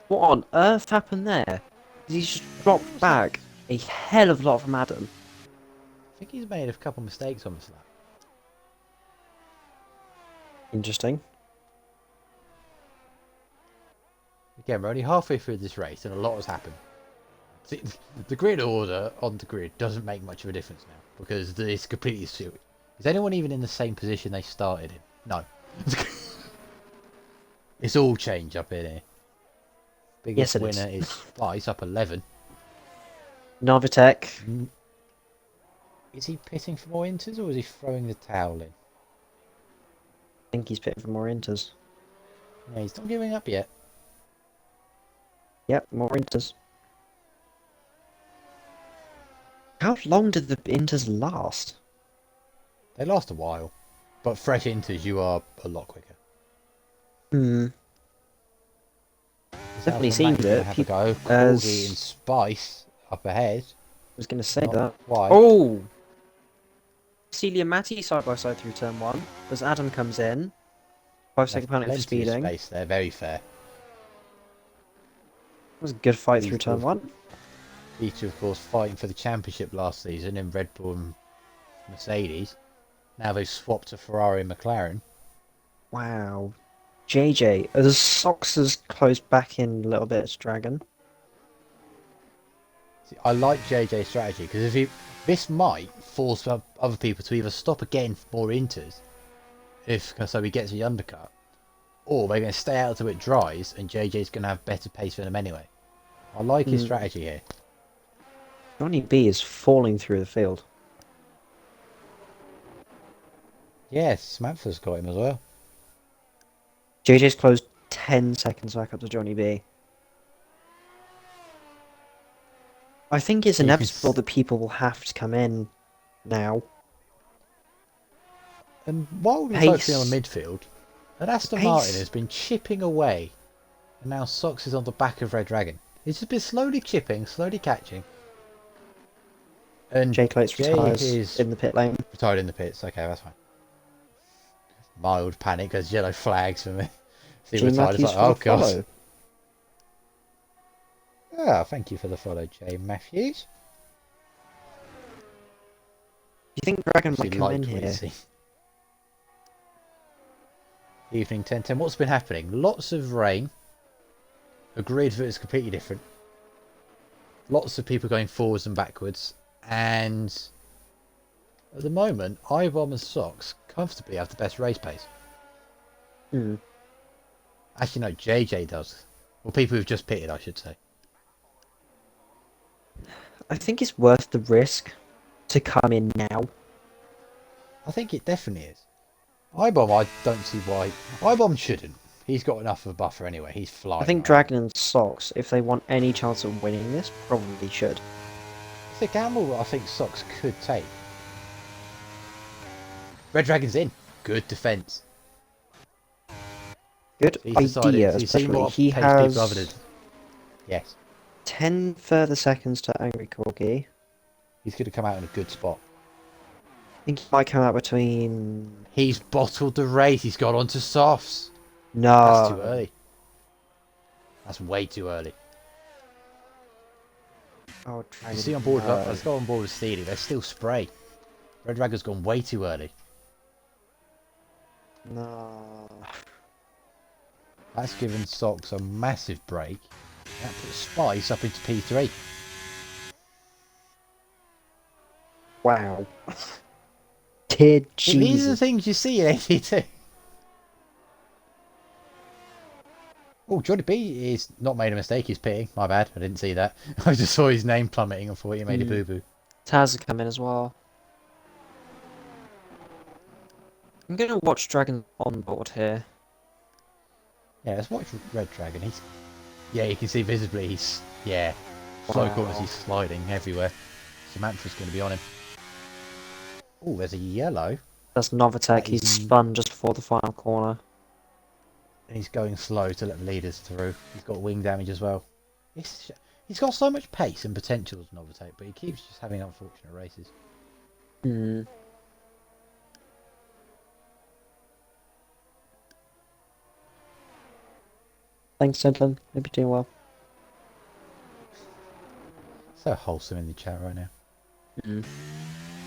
What on earth happened there? He's just dropped back a hell of a lot from Adam. I think he's made a couple mistakes on this lap. Interesting. Again, we're only halfway through this race and a lot has happened. See, the grid order on the grid doesn't make much of a difference now because it's completely suited. Is anyone even in the same position they started in? No. It's all change up in here. Biggest winner is Spice up 11. Novitek. Is he pitting for more inters or is he throwing the towel in? I think he's pitting for more inters. Yeah, he's not giving up yet. Yep, more inters. How long did the inters last? They last a while, but fresh inters you are a lot quicker. Hmm. Is that Definitely for Matt seemed gonna it. have a go? Corgi and As Spice up ahead. I was going to say Not that. quite. Oh! Celia Matty side by side through turn 1. As Adam comes in. 5-second penalty for Plenty of speeding. space there, very fair. It was a good fight through Feature turn 1. of course, fighting for the championship last season in Red Bull and Mercedes. Now they've swapped to Ferrari and McLaren. Wow. JJ, as Sox has closed back in a little bit as Dragon. See, I like JJ's strategy because this might force other people to either stop again for more inters, so he gets the undercut, or they're going to stay out until it dries and JJ's going to have better pace than them anyway. I like his strategy here. Johnny B is falling through the field. Yes, Samantha's got him as well. JJ's closed 10 seconds back up to Johnny B. I think it's inevitable that people will have to come in now. And while we're focusing on the midfield, Aston Martin has been chipping away, and now Sox is on the back of Red Dragon. He's just been slowly chipping, slowly catching. And Jake Lates retires is in the pit lane. retired in the pits. Okay, that's fine. Mild panic because yellow flags for me. See, retired. It's like, oh god. Ah, thank you for the follow, Jay Matthews. Do you think Dragon might come in here? Evening 10:10. What's been happening? Lots of rain. A grid that is completely different. Lots of people going forwards and backwards. And at the moment, ibomb and Sox comfortably have the best race pace. Actually, no, JJ does. Well, people who've just pitted, I should say. I think it's worth the risk to come in now. I think it definitely is. ibomb, I don't see why. ibomb shouldn't. He's got enough of a buffer anyway. He's flying. I think Dragon and Sox, if they want any chance of winning this, probably should. It's a gamble that I think Sox could take. Red Dragon's in. Good defence. Good idea, especially he has... Yes. 10 further seconds to Angry Corgi. He's going to come out in a good spot. I think he might come out between... He's bottled the race. He's got onto softs. No. That's too early. That's way too early. Oh, you see on board, let's go on board with Steely. There's still spray. Red Dragon's gone way too early. No. That's given Sox a massive break. That puts Spice up into P3. Wow. Dear Jesus. These are the things you see in AT2. Oh, Johnny B is not made a mistake. He's pitting. My bad. I didn't see that. I just saw his name plummeting and thought he made a boo-boo. Taz has come in as well. I'm going to watch Dragon on board here. Yeah, let's watch Red Dragon. Yeah, you can see visibly he's... Yeah. Slow corners, he's sliding everywhere. Samantha's going to be on him. Oh, there's a yellow. That's Novatech. He's spun just before the final corner. And he's going slow to let the leaders through. He's got wing damage as well. He's got so much pace and potential as Novatech, but he keeps just having unfortunate races. Thanks, gentlemen. Hope you're doing well. So wholesome in the chat right now.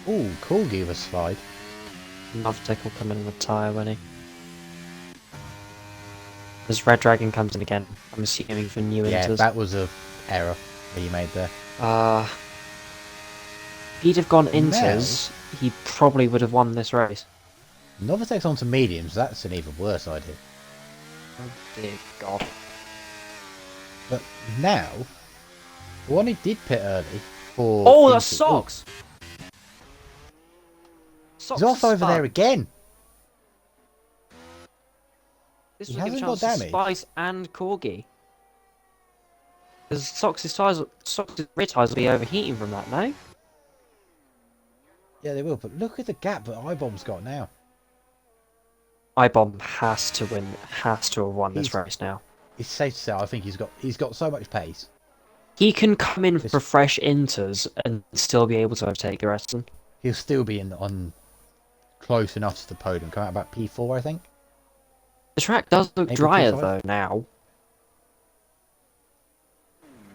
Ooh, cool, give a slide. Novatech will come in with tyre, won't he? As Red Dragon comes in again, I'm assuming for new inters. Yeah, that was a error that you made there. If he'd have gone inters, he probably would have won this race. Novatech's onto mediums, that's an even worse idea. Oh dear God. But now, the one who did pit early for... Oh, that's Sox! He's off over there again! This was a good chance for Spice and Corgi. Because Sox's rear tyres will be overheating from that, no? Yeah, they will. But look at the gap that iBomb's got now. ibomb has to win, has to have won this He's race now. It's safe to say I think he's got so much pace. He can come in This, for fresh inters and still be able to overtake the rest of them. he'll still be on close enough to the podium. Come out about P4, I think. The track does look Maybe drier P5? though now.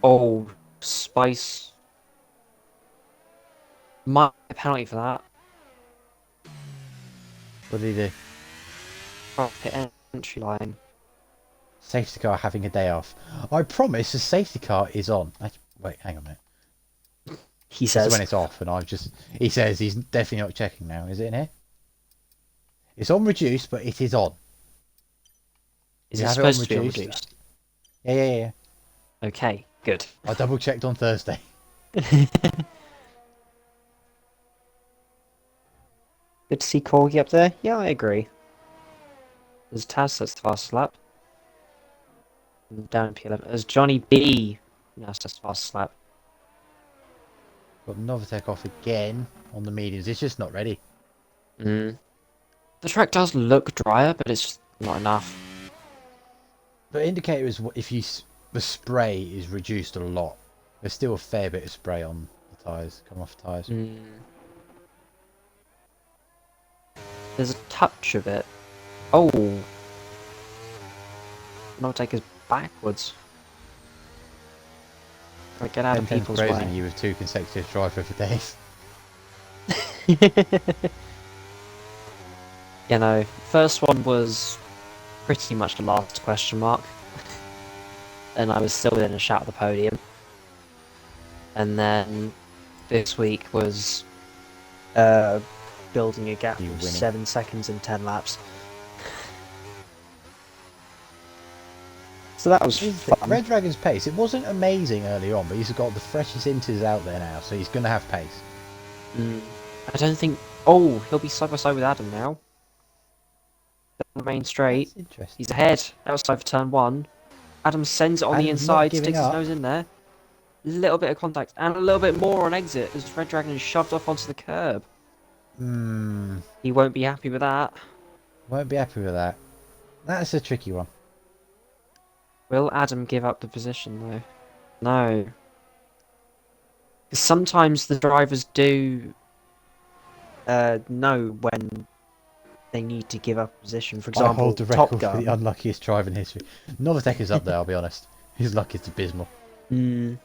Oh, Spice. Might be a penalty for that. What did he do? Oh, pit entry line. Safety car having a day off. I promise the safety car is on. Wait, hang on a minute. He This is says. when it's off, and he says he's definitely not checking now. Is it in here? It's on reduced, but it is on. Is You it have it on supposed to be reduced? reduced? Yeah. Okay, good. I double checked on Thursday. Good to see Corgi up there. Yeah, I agree. There's Taz, that's the fastest lap. And down in P11. There's Johnny B. That's the fastest lap. Got Novatech off again on the mediums. It's just not ready. The track does look drier, but it's just not enough. The indicator is if the spray is reduced a lot. There's still a fair bit of spray on the tyres, come off the tyres. There's a touch of it. Oh! Novatech is backwards. Right, get out of people's way. Praising you with 2 consecutive driver for days. You know, first one was pretty much the last question mark. And I was still within a shout of the podium. And then this week was building a gap of 7 seconds in 10 laps. So that was fun. Red Dragon's pace, it wasn't amazing early on, but he's got the freshest inters out there now, so he's going to have pace. I don't think... Oh, he'll be side by side with Adam now. Remain straight. That's interesting. He's ahead, outside for turn 1. Adam sends it on the inside, sticks his nose in there. A little bit of contact, and a little bit more on exit as Red Dragon is shoved off onto the curb. He won't be happy with that. Won't be happy with that. That's a tricky one. Will Adam give up the position though? No. Because sometimes the drivers do know when they need to give up a position. For example, I hold the Top record for Gun. the unluckiest driver in history. Novatech is up there, I'll be honest. His luck is abysmal. To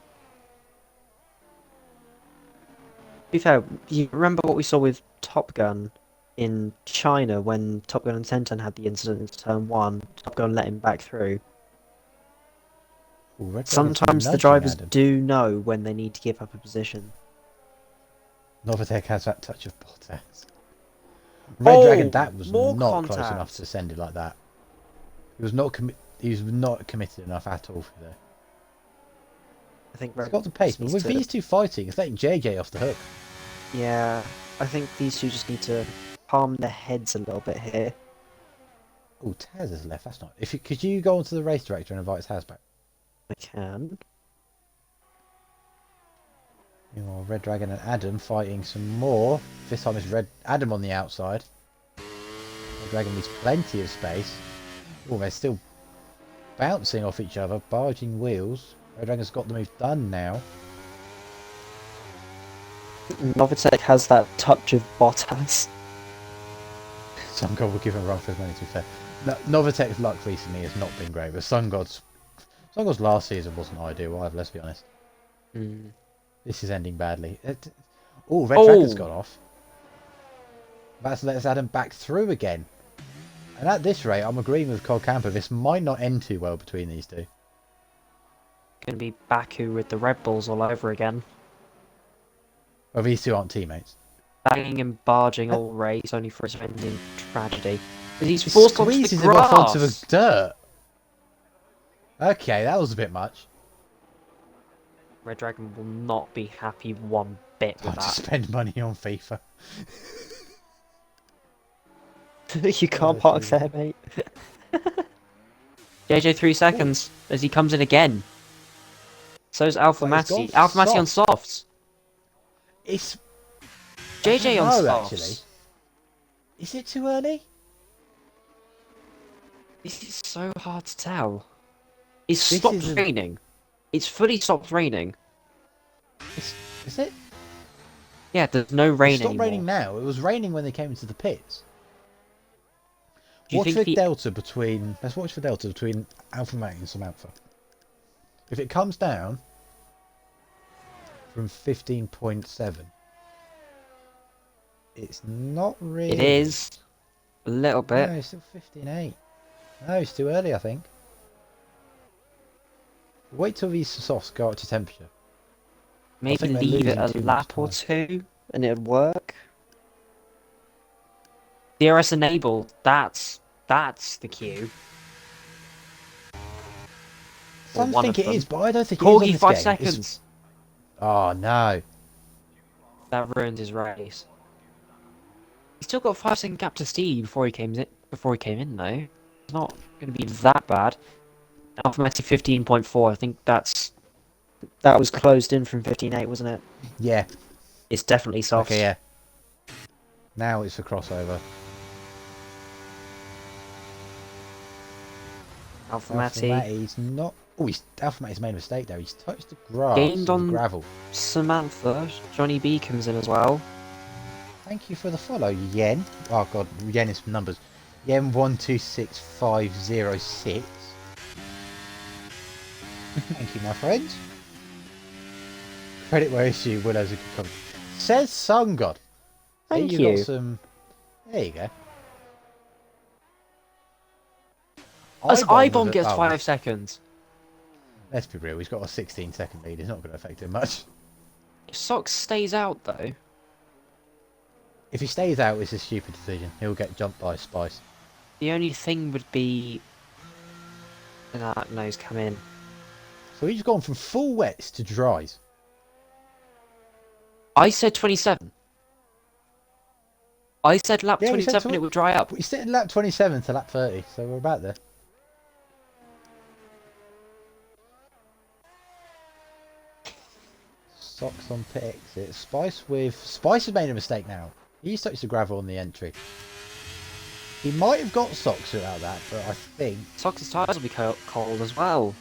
be fair, you remember what we saw with Top Gun in China when Top Gun and Tentan had the incident in turn 1? Top Gun let him back through. Ooh, Sometimes the drivers do know when they need to give up a position. Novatech has that touch of Bottas. Red Dragon, that was not contact. close enough to send it like that. He was not committed enough at all for there. I think He's got the pace, but with these two fighting, it's letting JJ off the hook. Yeah, I think these two just need to palm their heads a little bit here. Oh, Taz has left. That's not. Could you go onto the race director and invite Taz back? I can. Meanwhile, Red Dragon and Adam fighting some more. This time it's Adam on the outside. Red Dragon needs plenty of space. Oh, they're still bouncing off each other, barging wheels. Red Dragon's got the move done now. Novatech has that touch of Bottas. Sun God will give him a run for his money, to be fair. Novatech's luck recently has not been great, but Sun God's last season wasn't ideal either, let's be honest. This is ending badly. Oh, Red Dragon's gone off. That's lets Adam back through again. And at this rate, I'm agreeing with Cole Camper. This might not end too well between these two. Gonna be Baku with the Red Bulls all over again. Well, these two aren't teammates. Banging and barging all race, only for its ending tragedy. He's forced onto the Squeezes him grass. off onto the dirt. Okay, that was a bit much. Red Dragon will not be happy one bit with Time to that. spend money on FIFA. You can't park there, mate. JJ 3 seconds as he comes in again. So's Alpha Well, he's Matti. gone Alpha Matti on softs. It's JJ on No, softs. actually. Is it too early? This is so hard to tell. It's This stopped isn't- raining. It's fully stopped raining. Is it? Yeah, there's no rain It's stopped anymore. raining now. It was raining when they came into the pits. Do you Watch think the the... delta between... Let's watch the delta between Alpha Mate and Samantha. If it comes down from 15.7, it's not really... It is. A little bit. No, it's still 15.8. No, it's too early, I think. Wait till these softs go up to temperature. Maybe think they're leave it losing a too much lap or time. two and it'd work. DRS enable, that's the cue. Or Some one think of it is, them. but I don't think it is on Corgi, this 5 game. It's- seconds. Oh, no. That ruined his race. He's still got a 5-second gap to Steve before he came in though. It's not going to be that bad. Alphamati 15.4, I think that was closed in from 15.8, wasn't it? Yeah. It's definitely soft. Okay, yeah. Now it's a crossover. Alphamati He's not... Oh, Alphamati's made a mistake there. He's touched the grass gained and the on gravel. Samantha. Johnny B comes in as well. Thank you for the follow, Yen. Oh, God. Yen is numbers. Yen126506. Thank you, my friends. Credit where issue. Willow's a good comment. Says Sun God. Thank Hey, you. Got some... There you go. As ibomb was gets at- 5 seconds. Let's be real, he's got a 16-second lead. It's not going to affect him much. If Sox stays out though, If he stays out, it's a stupid decision. He'll get jumped by Spice. the only thing would be... no, he's come in. So he's gone from full wets to dries. I said 27. I said lap Yeah, you said 27 it would dry up. But he's sitting lap 27 to lap 30, so we're about there. Socks on pit exit. Spice has made a mistake now. He's touched the gravel on the entry. He might have got Socks without that, but I think Sox's tyres will be cold as well.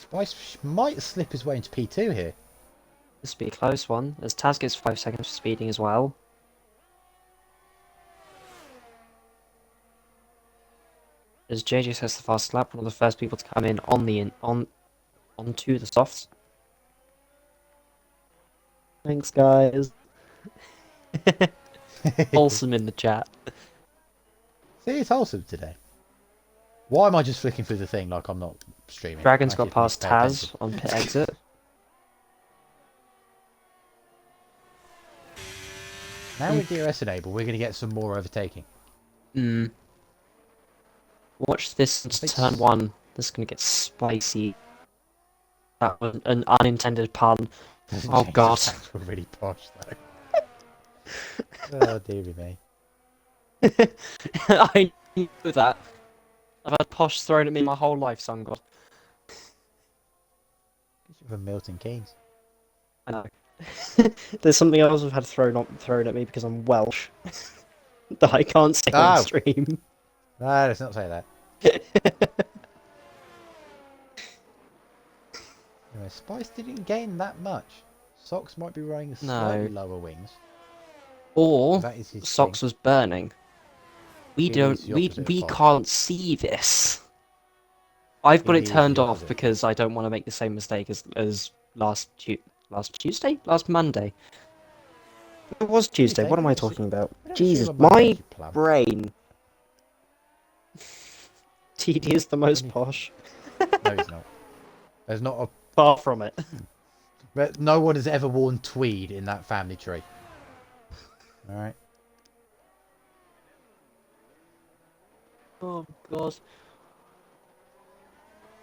Spice might slip his way into P2 here. This will be a close one, as Taz gets 5 seconds for speeding as well. As JJ says the fast lap, one of the first people to come in onto the softs. Thanks, guys. Wholesome in the chat. See, it's wholesome today. Why am I just flicking through the thing like I'm not streaming? Dragon's I got just need past to pay Taz attention. on pit exit. Now with DRS enabled, we're going to get some more overtaking. Watch this into turn 1. This is going to get spicy. That was an unintended pun. Doesn't Oh change god. the fact we're really posh though. Oh dearie me. I knew that. I've had posh thrown at me my whole life, son god. You're from Milton Keynes. I know. There's something else I've had thrown at me because I'm Welsh. That I can't say on Oh. stream. No, let's not say that. Anyway, Spice didn't gain that much. Socks might be running slightly lower wings. Or That is his Socks thing. was burning. We He don't needs the we opposite of we posh. can't see this. I've got He it needs turned the off opposite. because I don't want to make the same mistake as last Tuesday? Last Monday. It was Tuesday. What am I talking about? We don't see Jesus, him on Monday, my you plum. brain. TD is the most posh. No, he's not. There's not a. Far from it. But no one has ever worn tweed in that family tree. Alright. Oh god.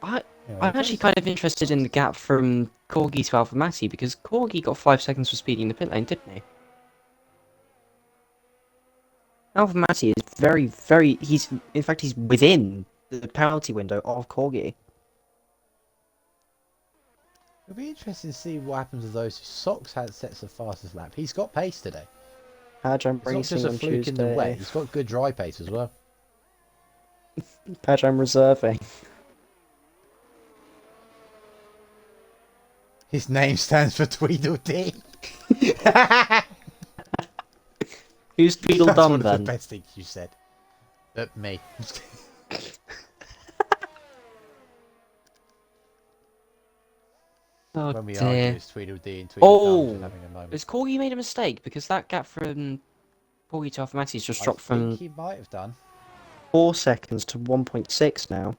Anyway, I'm actually kind of interested in the gap from Corgi to Alphamati because Corgi got 5 seconds for speeding the pit lane, didn't he? Alphamati is very, in fact, he's within the penalty window of Corgi. It'll be interesting to see what happens with those who Socks has sets the fastest lap. He's got pace today. Padge, I'm It's not racing just a on fluke in the wet. Tuesday. He's got good dry pace as well. Padge, I'm reserving. His name stands for Tweedledee. Who's That's Tweedledum one of the then? best things you said. Me. Oh When we argue, dear. it's Tweedledee and Tweedledum Oh! just having a moment. Has Corgi made a mistake? Because that gap from Corgi to Alpha Maxi's just dropped I think from he might have done. 4 seconds to 1.6 now.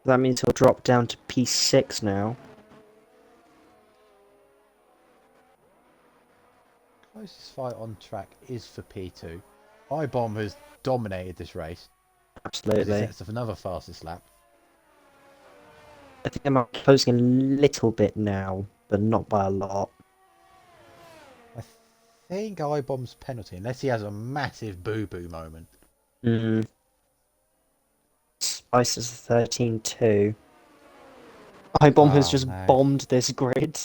That means he'll drop down to P6 now. Closest fight on track is for P2. ibomb has dominated this race. Absolutely. He sets up another fastest lap. I think I'm closing a little bit now, but not by a lot. I think ibomb's penalty, unless he has a massive boo-boo moment. Spice is 13-2. ibomb has just no. bombed this grid.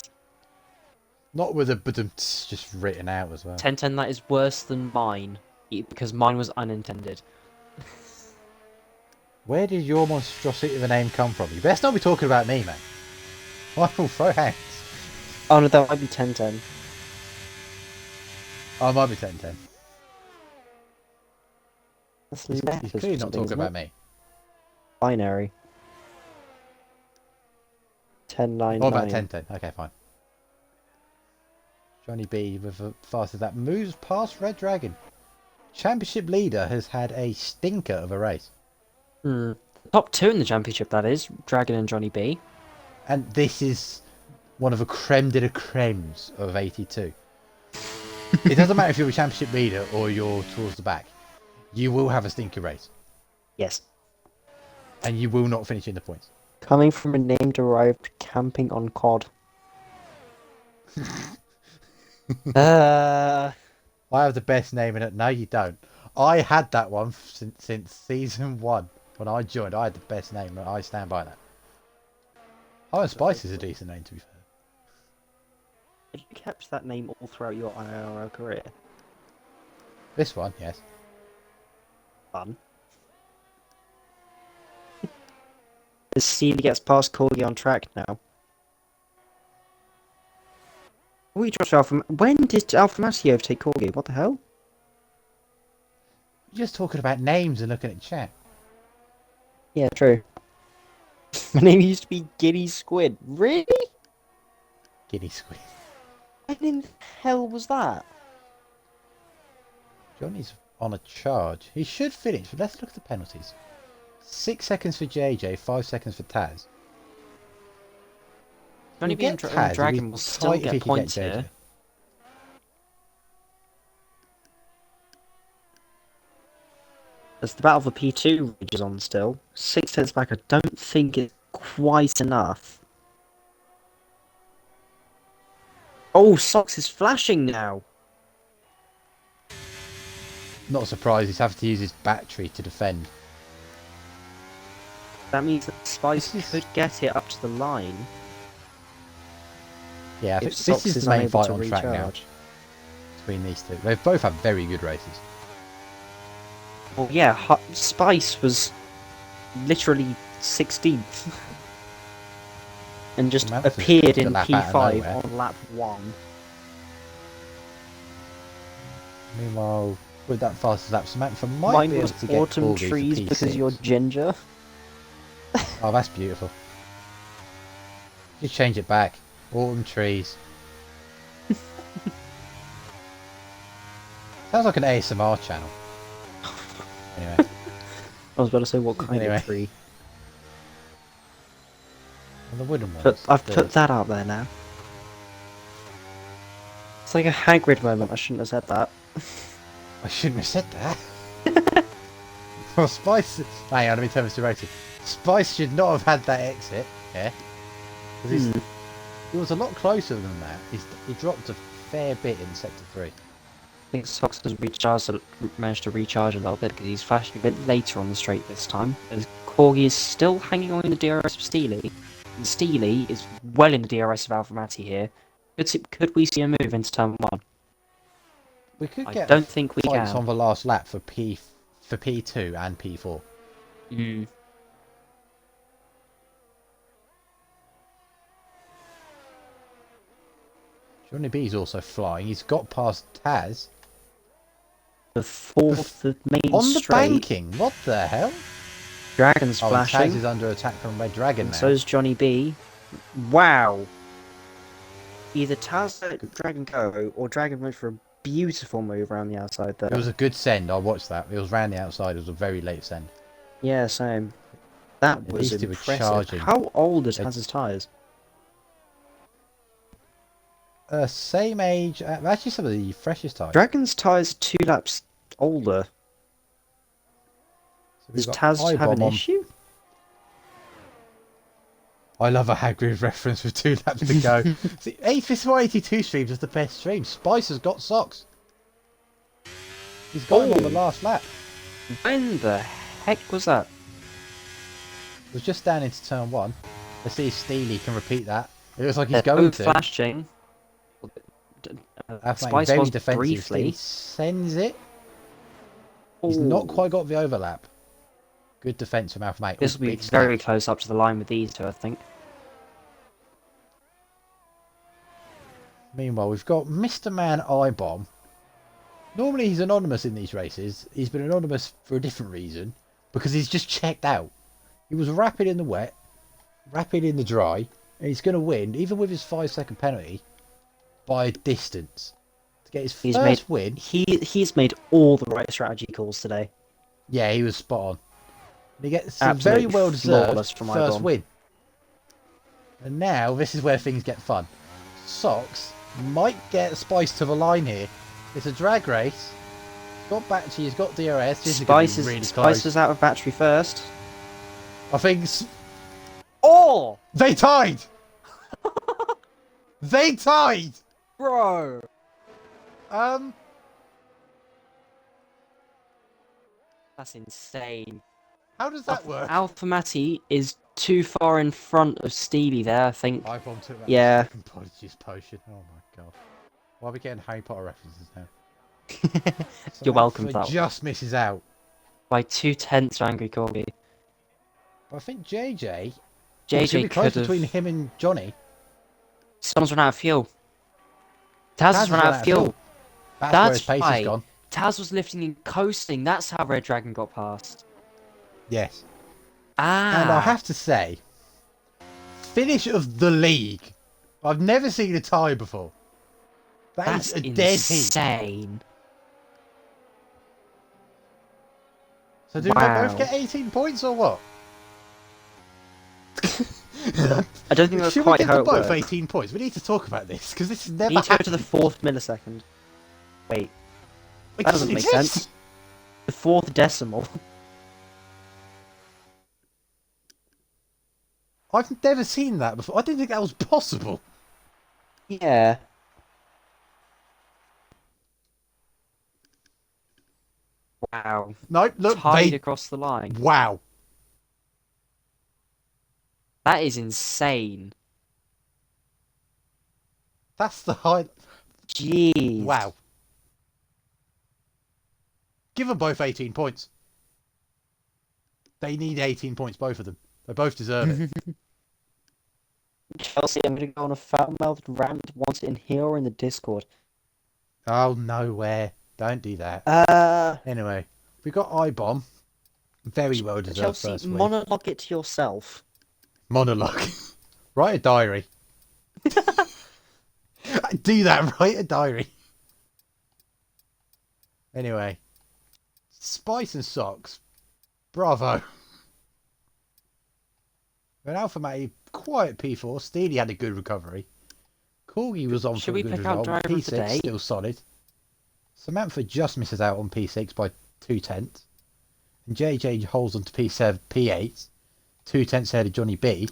Not with a badumts just written out as well. 10-10, that is worse than mine, because mine was unintended. Where did your monstrosity of a name come from? You best not be talking about me, man. I will throw hands. Oh no, that might be 10-10. Oh, it might be 10-10. That's He's letters clearly or not something, talking isn't about it? me. Binary. 10-9-9. What about 10-10? Okay, fine. Johnny B with a fastest that moves past Red Dragon. Championship leader has had a stinker of a race. Top 2 in the championship, that is. Dragon and Johnny B. And this is one of the creme de la cremes of 82. It doesn't matter if you're a championship leader or you're towards the back. You will have a stinker race. Yes. And you will not finish in the points. Coming from a name derived camping on COD. I have the best name in it. No, you don't. I had that one since season 1. When I joined, I had the best name. And I stand by that. IHighonSpic is a decent name, to be fair. Did you kept that name all throughout your IIRL career? This one, yes. Fun. As Sealy gets past Corgi on track now. We dropped Alpha. When did Alpha Matty overtake Corgi? What the hell? You're just talking about names and looking at chat. Yeah, true. My name used to be Giddy Squid. Really? Giddy squid. What in the hell was that? Johnny's on a charge. He should finish, but let's look at the penalties. 6 seconds for JJ, 5 seconds for Taz. Johnny You'll B and get Taz, Dragon it'd be will still tight if he get could points JJ. here. There's the battle for P2 rages on still. 6 tenths back, I don't think it's quite enough. Oh, Sox is flashing now. Not surprised, he's having to use his battery to defend. That means that Spice could get it up to the line. Yeah, I If think Sox this is is the main unable fight to on track now recharge. between these two. They've both had very good races. Well, yeah, Spice was literally 16th. And just Samantha's appeared the in lap out of P5 nowhere. on lap 1. Meanwhile, with that fastest lap, Samantha might Mine be able was to get autumn Corgi for trees P6. because you're ginger. Oh, that's beautiful. You change it back. Autumn trees. Sounds like an ASMR channel. Anyway. I was about to say what kind Anyway. of tree. And the wooden ones. But I've the- put that out there now. It's like a Hagrid moment, I shouldn't have said that. I shouldn't have said that. Well, Spice... Hang on, let me turn this to rating. Spice should not have had that exit, yeah? Because he was a lot closer than that. He dropped a fair bit in Sector 3. I think Sox has managed to recharge a little bit because he's flashing a bit later on the straight this time. As Corgi is still hanging on in the DRS of Steely. And Steely is well in the DRS of Alphamati here. Could we see a move into turn 1? We could I get don't think we fights can. on the last lap for P2 and P4. Mm. Johnny B's also flying. He's got past Taz. The fourth main On the straight. banking. What the hell? Dragon's Oh, and flashing. Taz is under attack from Red Dragon And now. so is Johnny B. Wow. Either Taz let Dragon go, or Dragon went for a beautiful move around the outside there. It was a good send. I watched that. It was round the outside. It was a very late send. Yeah, same. That At was least it was impressive. charging. How old are Taz's tyres? Same age. Actually, some of the freshest tyres. Dragon's tyres are 2 laps older. So we've Does got Taz have an ibomb on. issue? I love a Hagrid reference with 2 laps to go. See, this 182 streams is the best stream. Spice has got socks. He's got him on the last lap. When the heck was that? It was just down into turn 1. Let's see if Steely can repeat that. It looks like he's They're going both to. flashing. Spice very was defensive. briefly. Steely sends it. He's not quite got the overlap. Good defence from Alpha Mate. This will be very close up to the line with these two, I think. Meanwhile, we've got Mr. Man ibomb. Normally he's anonymous in these races. He's been anonymous for a different reason. Because he's just checked out. He was rapid in the wet, rapid in the dry, and he's going to win, even with his 5-second penalty, by a distance. To get his first win. He's made all the right strategy calls today. Yeah, he was spot on. And he gets a Absolutely very well deserved from first ibomb. win. And now this is where things get fun. Sox might get Spice to the line here. It's a drag race. He's got battery, he's got DRS. This Spice is really Spice close. is out of battery first. I think Oh! they tied. They tied. Bro! That's insane. How does that work? Alphamati is too far in front of Steely there, I think. iPhone took that Yeah. second Prodigy's potion. Oh my god. Why are we getting Harry Potter references now? You're welcome for that. Just misses out. By 2/10 to Angry Corgi. But I think JJ. JJ be close could have. between him and Johnny. Someone's run out of fuel. Taz has run out of fuel. That's where his That's pace why has gone. Taz was lifting and coasting. That's how Red Dragon got past. Yes. Ah. And I have to say, finish of the league. I've never seen a tie before. That's is a dead heat. insane. So do they both get 18 points or what? I don't think that's Should quite we give how them it both works. 18 points? We need to talk about this because this is We never need to go happened. to the 4th millisecond. Wait, It that doesn't make exist. sense. The 4th decimal. I've never seen that before. I didn't think that was possible. Yeah. Wow. No, look, Tied across the line. Wow. That is insane. That's the high. Jeez. Wow. Give them both 18 points. They need 18 points, both of them. They both deserve it. Chelsea, I'm going to go on a foul-mouthed rant once in here or in the Discord. Oh, nowhere. Don't do that. Anyway, we got ibomb. Very well deserved Chelsea, first win. monologue it to yourself. Monologue. Write a diary. Do that, write a diary. Anyway. Spice and Socks. Bravo. When Alpha Mate, quiet P4. Steely had a good recovery. Corgi was on Should for a we good pick out result. driver of P6 the day? still solid. Samantha just misses out on P6 by 2/10. And JJ holds on to P7, P8. 2/10 ahead of Johnny B.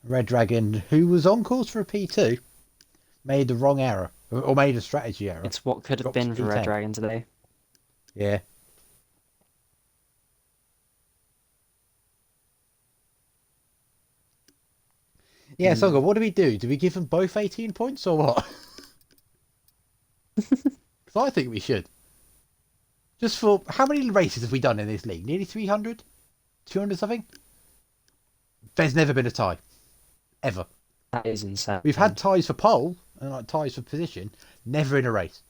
Red Dragon, who was on course for a P2, made the wrong error. Or made a strategy error. It's what could have Dropped been to for Red P10. Dragon today. Yeah. Yeah, Songa, what do we do? Do we give them both 18 points or what? Because I think we should. Just for... How many races have we done in this league? Nearly 300? 200 something? There's never been a tie. Ever. That is insane. We've had ties for pole and like ties for position. Never in a race.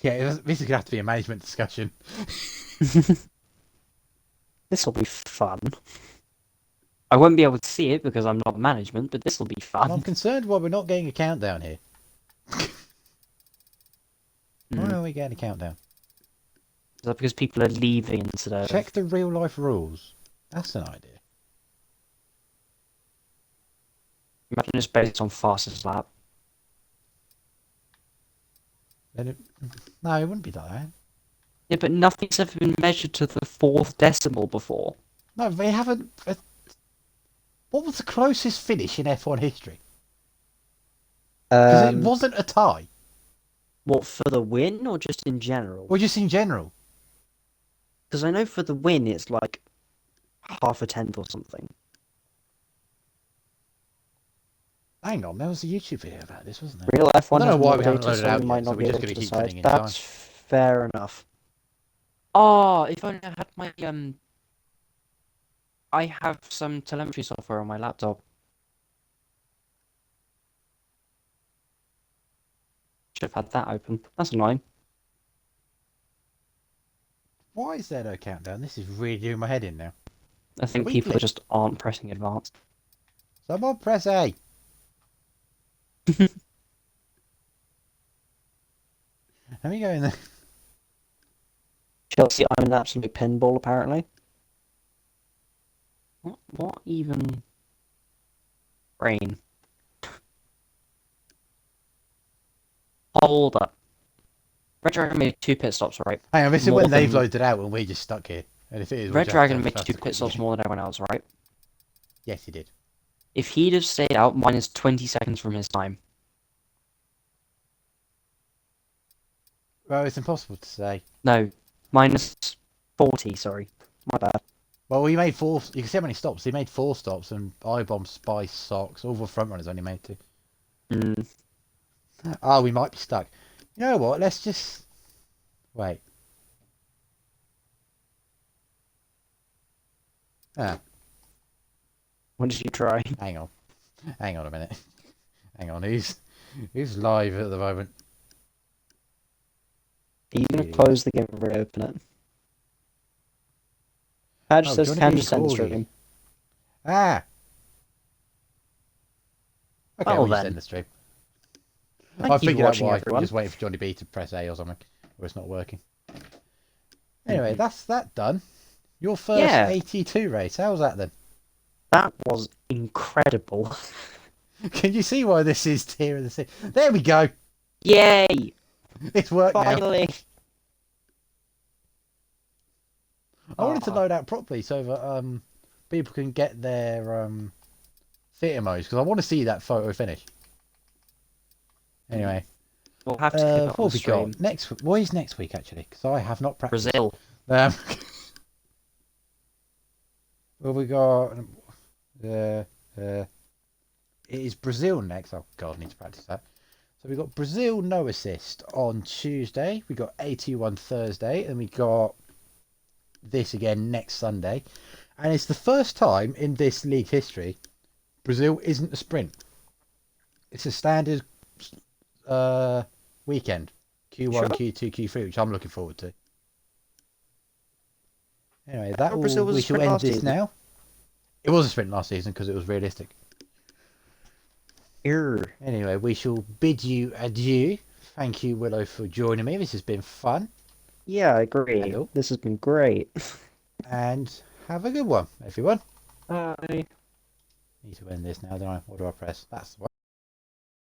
Yeah, this is going to have to be a management discussion. This will be fun. I won't be able to see it because I'm not management, but this will be fun. I'm concerned why we're not getting a countdown here. Why are we getting a countdown? Is that because people are leaving instead of... Check the real life rules. That's an idea. Imagine it's based on fastest lap. No, it wouldn't be like that. Yeah, but nothing's ever been measured to the 4th decimal before. No, they haven't... What was the closest finish in F1 history? Because it wasn't a tie. What, for the win or just in general? Or just in general. Because I know for the win it's like half a tenth or something. Hang on, there was a YouTube video about this, wasn't there? Real F1 I don't know why we has more haven't data, loaded so it out we might yet, so not we're be just able going to to keep decide. putting in time. That's fair enough. Oh, if only I had my I have some telemetry software on my laptop. Should have had that open. That's annoying. Why is there no countdown? This is really doing my head in now. I think We people glitched. just aren't pressing advanced. Someone press A. Let me go in there. Chelsea, I'm an absolute pinball apparently. What even? Rain. Hold up. Red Dragon made 2 pit stops, right? Hang on, this is More when they've than- loaded out and we're just stuck here. And if it is, we'll Red just Dragon have made to 2 pit stops quit. more than everyone else, right? Yes, he did. If he'd have stayed out, minus 20 seconds from his time. Well, it's impossible to say. No, minus 40, sorry. My bad. Well, he made 4... You can see how many stops. He made 4 stops and ibomb, Spice, Socks. All the front runners only made 2. Oh, we might be stuck. You know what? Let's just... Wait. Ah, What did you try? hang on. Hang on a minute. Hang on, who's live at the moment? Are you going to close the game and reopen it? Patch Oh, says Johnny can B just end the called you. stream. Ah! Okay, Well we'll just then. end the stream. Thank I you for figured out watching, why. everyone. I'm just waiting for Johnny B to press A or something. Or it's not working. Anyway, that's that done. Your first Yeah. 82 race. How was that then? That was incredible. Can you see why this is tier of the sea? There we go. Yay! It's worked now. Finally! I wanted to load out properly so that people can get their theatre modes because I want to see that photo finish. Anyway, We'll have to keep it on what the have we stream. got next? What is next week actually? Because I have not practiced. Brazil. Well, we got. It is Brazil next. Oh God, I need to practice that. So we got Brazil no assist on Tuesday. We got 81 Thursday, and we got this again next Sunday. And it's the first time in this league history Brazil isn't a sprint. It's a standard weekend. Q1, Sure. Q2, Q3, which I'm looking forward to. Anyway, that Brazil was a we shall sprint end last this season. now. It was a sprint last season because it was realistic. Anyway, we shall bid you adieu. Thank you, Willow, for joining me. This has been fun. Yeah, I agree. Hello. This has been great. And have a good one, everyone. Bye. Need to end this now, don't I? What do I press? That's the one.